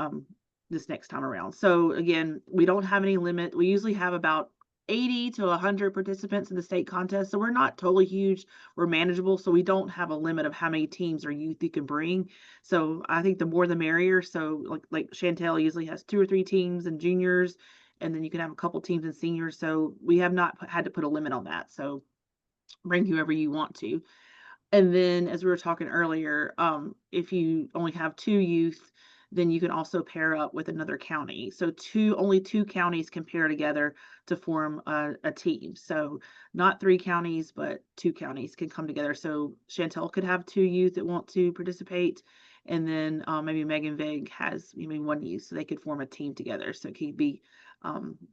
this next time around. So again, we don't have any limit. We usually have about 80 to 100 participants in the state contest. So we're not totally huge. We're manageable. So we don't have a limit of how many teams or youth you can bring. So I think the more the merrier. So like Chantel usually has 2 or 3 teams and juniors, and then you can have a couple teams and seniors. So we have not had to put a limit on that. So bring whoever you want to. And then, as we were talking earlier, if you only have 2 youth, then you can also pair up with another county. So only 2 counties can pair together to form a team. So not 3 counties, but 2 counties can come together. So Chantel could have 2 youth that want to participate, and then maybe Megan Vig has maybe 1 youth, so they could form a team together. So it could be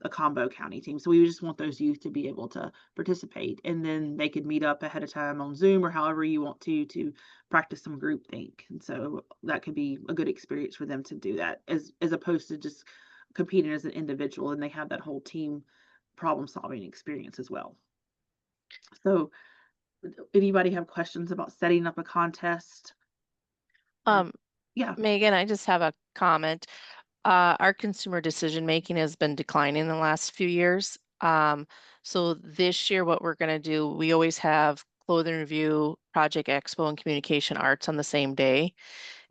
a combo county team. So we just want those youth to be able to participate, and then they could meet up ahead of time on Zoom or however you want to practice some group think. And so that could be a good experience for them to do that, as opposed to just competing as an individual, and they have that whole team problem solving experience as well. So anybody have questions about setting up a contest? Yeah. Megan, I just have a comment. Our consumer decision making has been declining in the last few years. So this year, what we're going to do, we always have Clothing Review, Project Expo, and Communication Arts on the same day.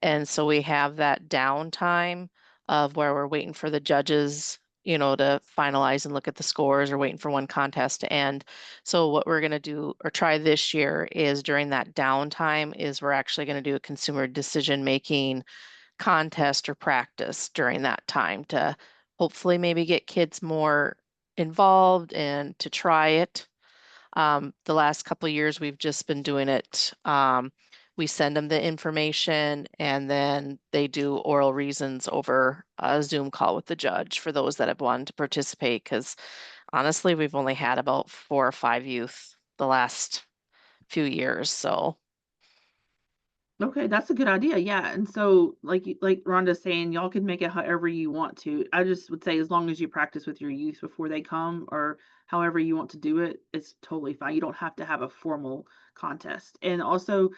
And so we have that downtime of where we're waiting for the judges, to finalize and look at the scores, or waiting for one contest to end. So what we're going to do or try this year is, during that downtime, is we're actually going to do a consumer decision making contest or practice during that time, to hopefully maybe get kids more involved and to try it. The last couple of years, we've just been doing it. We send them the information, and then they do oral reasons over a Zoom call with the judge for those that have wanted to participate. Because honestly, we've only had about 4 or 5 youth the last few years. So Okay, that's a good idea. Yeah. And so like Rhonda's saying, y'all can make it however you want to. I just would say, as long as you practice with your youth before they come, or however you want to do it, it's totally fine. You don't have to have a formal contest. And also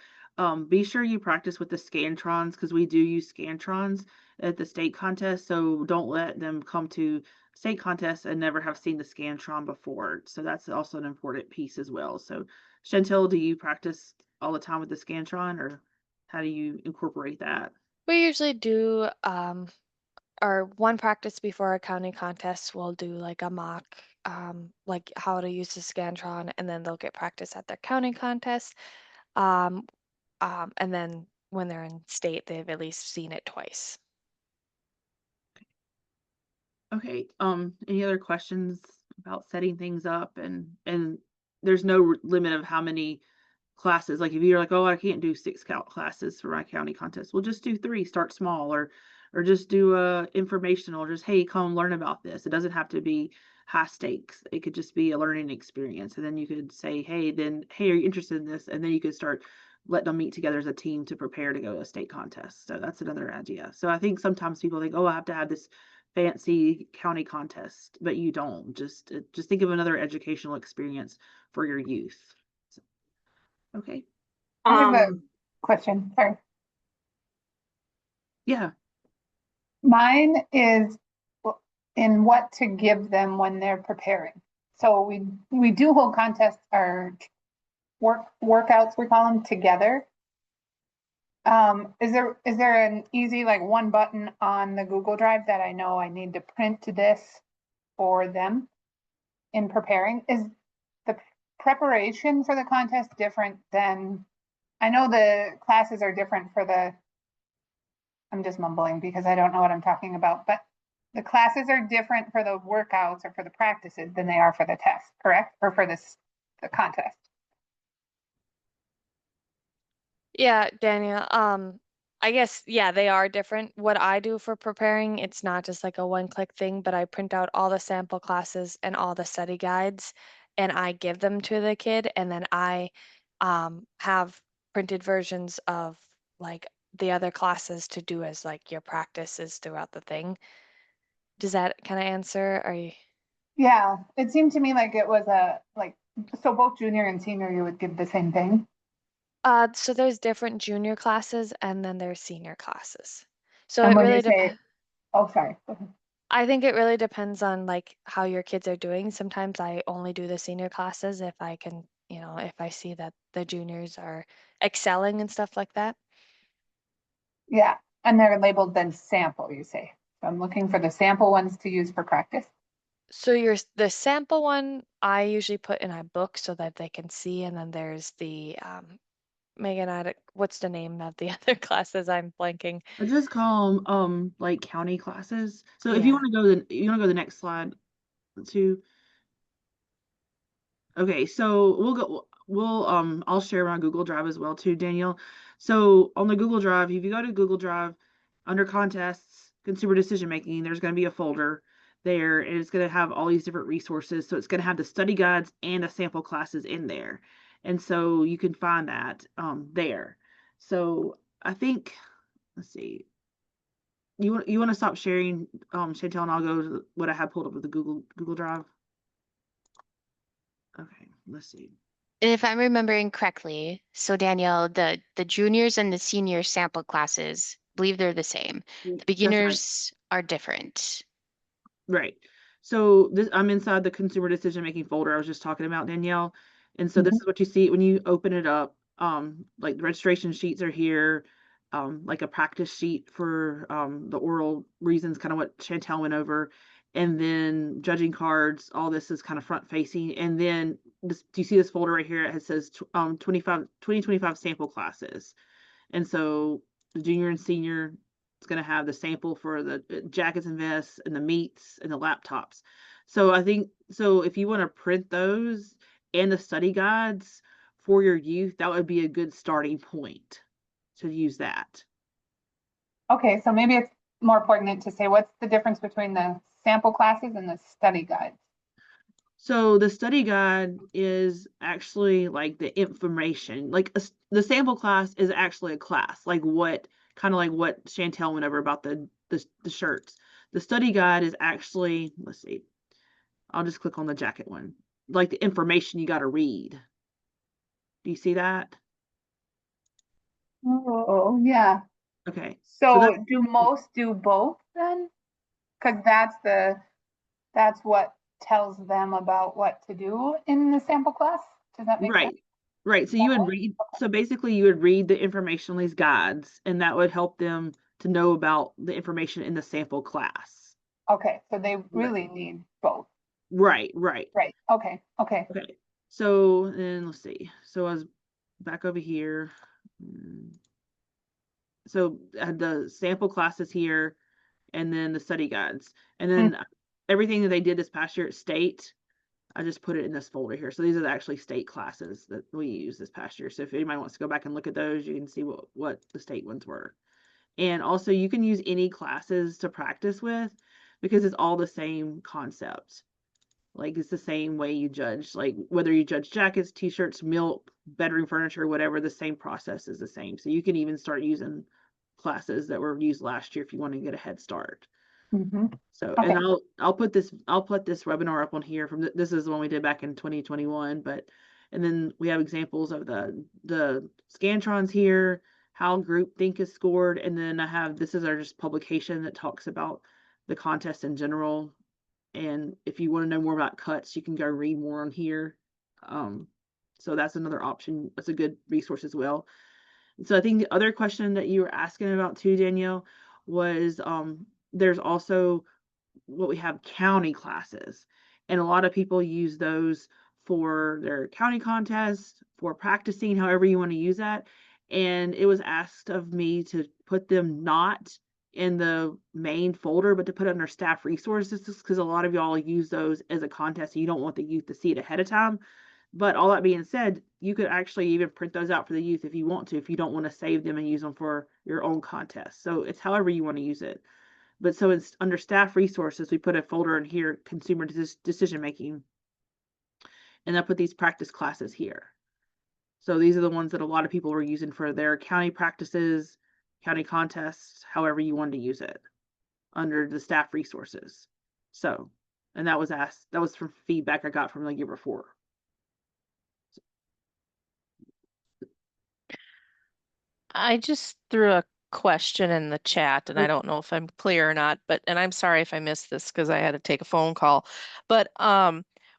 be sure you practice with the Scantrons, because we do use Scantrons at the state contest. So don't let them come to state contest and never have seen the Scantron before. So that's also an important piece as well. So Chantel, do you practice all the time with the Scantron, or? How do you incorporate that? We usually do our one practice before our county contest. We'll do like a mock, like how to use the Scantron, and then they'll get practice at their county contest. And then when they're in state, they've at least seen it twice. Okay, any other questions about setting things up? And there's no limit of how many classes. Like if you're like, oh, I can't do 6 classes for my county contest, we'll just do 3, start small, or just do informational, or just, hey, come learn about this. It doesn't have to be high stakes. It could just be a learning experience. And then you could say, hey, are you interested in this? And then you could start letting them meet together as a team to prepare to go to a state contest. So that's another idea. So I think sometimes people think, oh, I have to have this fancy county contest, but you don't. Just think of another educational experience for your youth. So, okay. I have a Um, question. Sorry. Yeah. Mine is in what to give them when they're preparing. So we do hold contests or workouts, we call them, together. Is there an easy, like, one button on the Google Drive that I know I need to print this for them in preparing? Is the preparation for the contest different than, I know the classes are different for I'm just mumbling because I don't know what I'm talking about, but the classes are different for the workouts or for the practices than they are for the test, correct? Or for the contest? Yeah, Daniel. I guess, yeah, they are different. What I do for preparing, it's not just like a one-click thing, but I print out all the sample classes and all the study guides, and I give them to the kid, and then I have printed versions of like the other classes to do as like your practices throughout the thing. Does that kind of answer? Are you? Yeah, it seemed to me like it was so both junior and senior, you would give the same thing. So there's different junior classes and then there's senior classes. So And it when you really say, depends. oh, sorry. Go ahead. I think it really depends on like how your kids are doing. Sometimes I only do the senior classes if I can, if I see that the juniors are excelling and stuff like that. Yeah, and they're labeled then sample, you say. So I'm looking for the sample ones to use for practice. So the sample one I usually put in a book so that they can see, and then there's the Megan, what's the name of the other classes? I'm blanking. I just call them like county classes. So if you Yeah. want to go the next slide too. Okay, so I'll share my Google Drive as well too, Danielle. So on the Google Drive, if you go to Google Drive under contests, consumer decision making, there's going to be a folder there, and it's going to have all these different resources. So it's going to have the study guides and the sample classes in there. And so you can find that there. So I think, let's see. You want to stop sharing, Chantel, and I'll go to what I have pulled up with the Google Drive. Okay, let's see. If I'm remembering correctly, so Danielle, the juniors and the senior sample classes, I believe they're the same. The That's right. beginners are different. Right. So I'm inside the consumer decision making folder I was just talking about, Danielle. And so this is what you see when you open it up. Like the registration sheets are here, like a practice sheet for the oral reasons, kind of what Chantel went over. And then judging cards, all this is kind of front facing. And then do you see this folder right here? It says 2025 sample classes. And so the junior and senior, it's going to have the sample for the jackets and vests and the meats and the laptops. So I think, so if you want to print those and the study guides for your youth, that would be a good starting point to use that. Okay, so maybe it's more pertinent to say what's the difference between the sample classes and the study guides? So the study guide is actually like the information, like the sample class is actually a class, like kind of like what Chantel went over about the shirts. The study guide is actually, let's see, I'll just click on the jacket one, like the information you got to read. Do you see that? Oh, yeah. Okay. So do most do both then? Because that's what tells them about what to do in the sample class. Does that make sense? Right, so you would read, so basically you would read the information on these guides, and that would help them to know about the information in the sample class. Okay, so they really need both. Right, right. Right, okay, okay. Okay, so then let's see. So I was back over here. So I had the sample classes here and then the study guides. And then everything that they did this past year at state, I just put it in this folder here. So these are the actually state classes that we use this past year. So if anybody wants to go back and look at those, you can see what the state ones were. And also you can use any classes to practice with because it's all the same concept. Like it's the same way you judge, like whether you judge jackets, t-shirts, milk, bedroom furniture, whatever, the same process is the same. So you can even start using classes that were used last year if you want to get a head start. So, Okay. and I'll put this webinar up on here from this is the one we did back in 2021, but, and then we have examples of the Scantrons here, how groupthink is scored. And then I have, this is our just publication that talks about the contest in general. And if you want to know more about cuts, you can go read more on here. So that's another option. That's a good resource as well. So I think the other question that you were asking about too, Danielle, was there's also what we have county classes. And a lot of people use those for their county contests, for practicing, however you want to use that. And it was asked of me to put them not in the main folder, but to put it under staff resources, because a lot of y'all use those as a contest and you don't want the youth to see it ahead of time. But all that being said, you could actually even print those out for the youth if you want to, if you don't want to save them and use them for your own contest. So it's however you want to use it. But so it's under staff resources, we put a folder in here, consumer decision making. And I put these practice classes here. So these are the ones that a lot of people were using for their county practices, county contests, however you wanted to use it under the staff resources. So, and that was asked, that was from feedback I got from the year before. I just threw a question in the chat and I don't know if I'm clear or not, but, and I'm sorry if I missed this because I had to take a phone call, but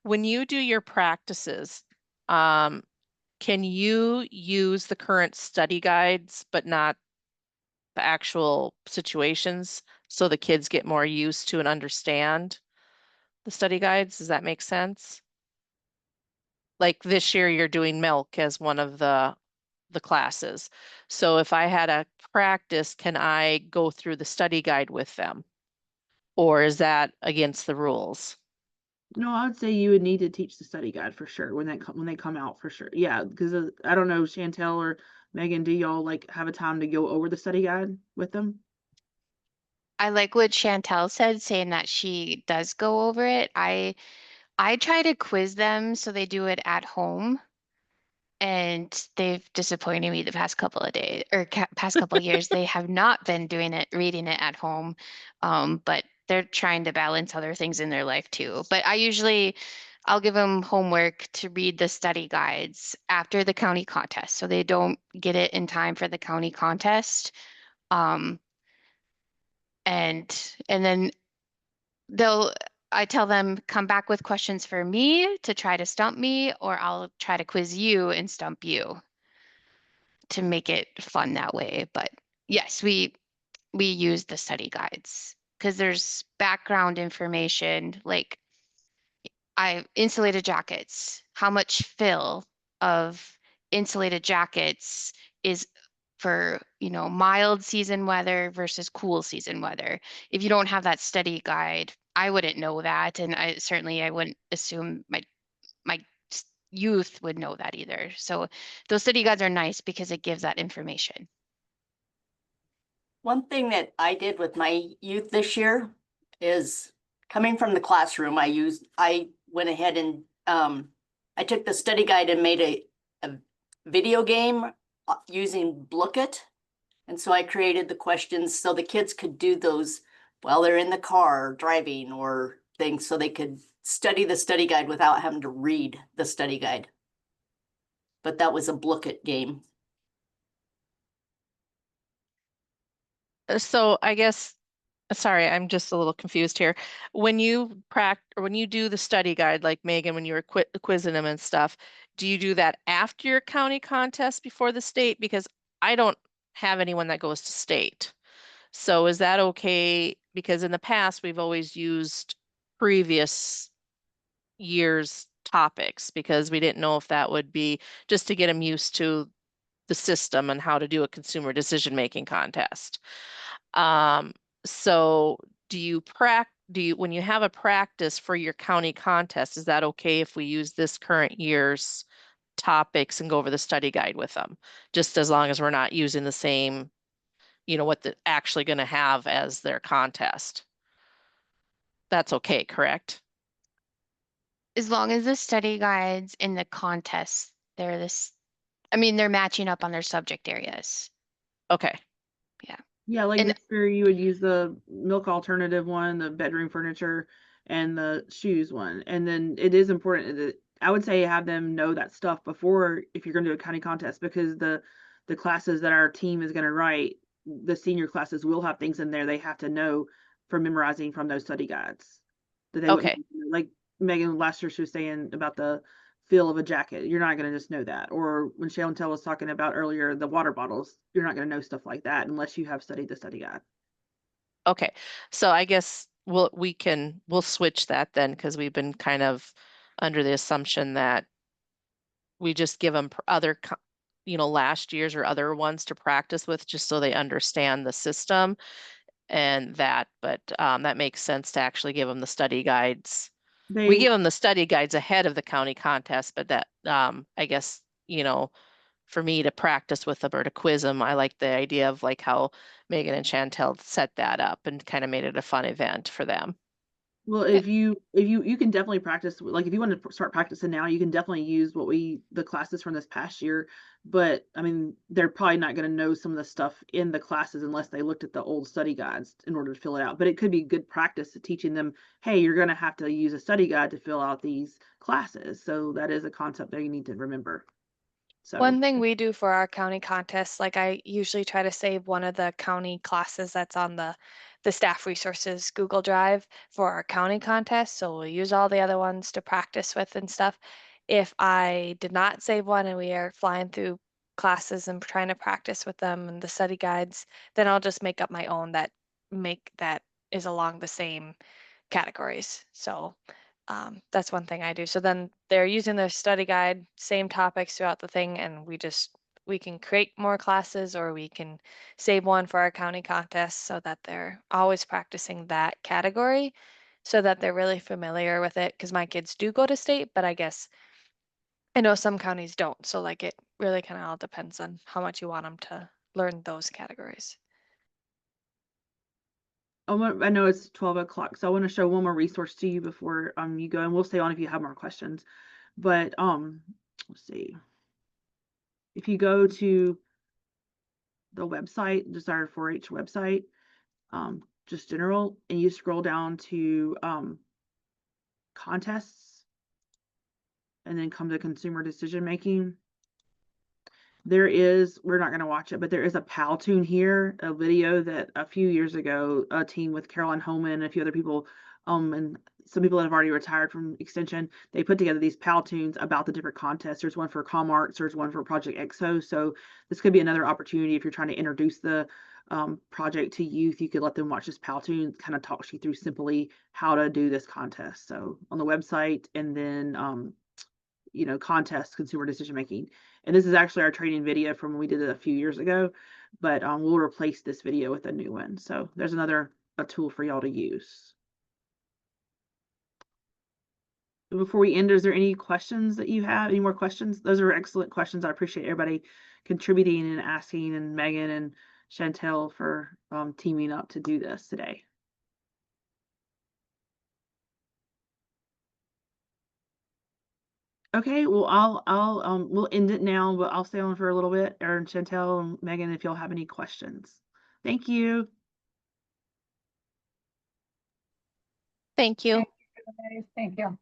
when you do your practices, can you use the current study guides, but not the actual situations so the kids get more used to and understand the study guides? Does that make sense? Like this year you're doing milk as one of the classes. So if I had a practice, can I go through the study guide with them? Or is that against the rules? No, I would say you would need to teach the study guide for sure when they come out for sure. Yeah, because I don't know, Chantel or Megan, do y'all like have a time to go over the study guide with them? I like what Chantel said, saying that she does go over it. I try to quiz them so they do it at home. And they've disappointed me the past couple of days or past couple of years. They have not been reading it at home. But they're trying to balance other things in their life too. But I'll give them homework to read the study guides after the county contest. So they don't get it in time for the county contest. And then I tell them, come back with questions for me to try to stump me, or I'll try to quiz you and stump you to make it fun that way. But yes, we use the study guides because there's background information like insulated jackets, how much fill of insulated jackets is for, mild season weather versus cool season weather. If you don't have that study guide, I wouldn't know that. And I wouldn't assume my youth would know that either. So those study guides are nice because it gives that information. One thing that I did with my youth this year is coming from the classroom, I went ahead and I took the study guide and made a video game using Blooket. And so I created the questions so the kids could do those while they're in the car driving or things, so they could study the study guide without having to read the study guide. But that was a Blooket game. So I guess, sorry, I'm just a little confused here. When you do the study guide, like Megan, when you were quizzing them and stuff, do you do that after your county contest before the state? Because I don't have anyone that goes to state. So is that okay? Because in the past, we've always used previous year's topics because we didn't know if that would be just to get them used to the system and how to do a consumer decision-making contest. So do you when you have a practice for your county contest, is that okay if we use this current year's topics and go over the study guide with them? Just as long as we're not using the same, what they're actually going to have as their contest. That's okay, correct? As long as the study guides in the contest, they're this, I mean, they're matching up on their subject areas. Okay. Yeah, like And- this year you would use the milk alternative one, the bedroom furniture, and the shoes one. And then it is important that I would say have them know that stuff before if you're going to do a county contest, because the classes that our team is going to write, the senior classes will have things in there they have to know from memorizing from those study guides that they Okay. wouldn't, like Megan last year she was saying about the feel of a jacket. You're not going to just know that. Or when Chantel was talking about earlier, the water bottles, you're not going to know stuff like that unless you have studied the study guide. Okay. So I guess we'll switch that then, because we've been kind of under the assumption that we just give them other, last year's or other ones to practice with just so they understand the system and that, but that makes sense to actually give them the study guides. We give them the study guides ahead of the county contest, but that, I guess, for me to practice with them or to quiz them, I like the idea of like how Megan and Chantel set that up and kind of made it a fun event for them. Well, if you can definitely practice, like if you want to start practicing now, you can definitely use the classes from this past year. But I mean, they're probably not going to know some of the stuff in the classes unless they looked at the old study guides in order to fill it out. But it could be good practice to teaching them, hey, you're going to have to use a study guide to fill out these classes. So that is a concept that you need to remember. So One thing we do for our county contests, like I usually try to save one of the county classes that's on the staff resources Google Drive for our county contest. So we'll use all the other ones to practice with and stuff. If I did not save one and we are flying through classes and trying to practice with them and the study guides, then I'll just make up my own that is along the same categories. So that's one thing I do. So then they're using their study guide, same topics throughout the thing, and we can create more classes or we can save one for our county contest so that they're always practicing that category so that they're really familiar with it. Because my kids do go to state, but I guess I know some counties don't. So like it really kind of all depends on how much you want them to learn those categories. I know it's 12 o'clock, so I want to show one more resource to you before you go, and we'll stay on if you have more questions. But let's see. If you go to the website, just our 4-H website, just general, and you scroll down to contests, and then come to consumer decision making. We're not going to watch it, but there is a Powtoon here, a video that a few years ago, a team with Caroline Holman and a few other people, and some people that have already retired from Extension, they put together these Powtoons about the different contests. There's one for ComArts, there's one for Project EXO. So this could be another opportunity if you're trying to introduce the project to youth. You could let them watch this Powtoon, kind of talks you through simply how to do this contest. So on the website, and then contest consumer decision making. And this is actually our training video from when we did it a few years ago, but we'll replace this video with a new one. So there's a tool for y'all to use. Before we end, is there any questions that you have? Any more questions? Those are excellent questions. I appreciate everybody contributing and asking, and Megan and Chantel for teaming up to do this today. Okay, well, we'll end it now, but I'll stay on for a little bit. Erin, Chantel, and Megan, if y'all have any questions. Thank you. Thank you. Thank you.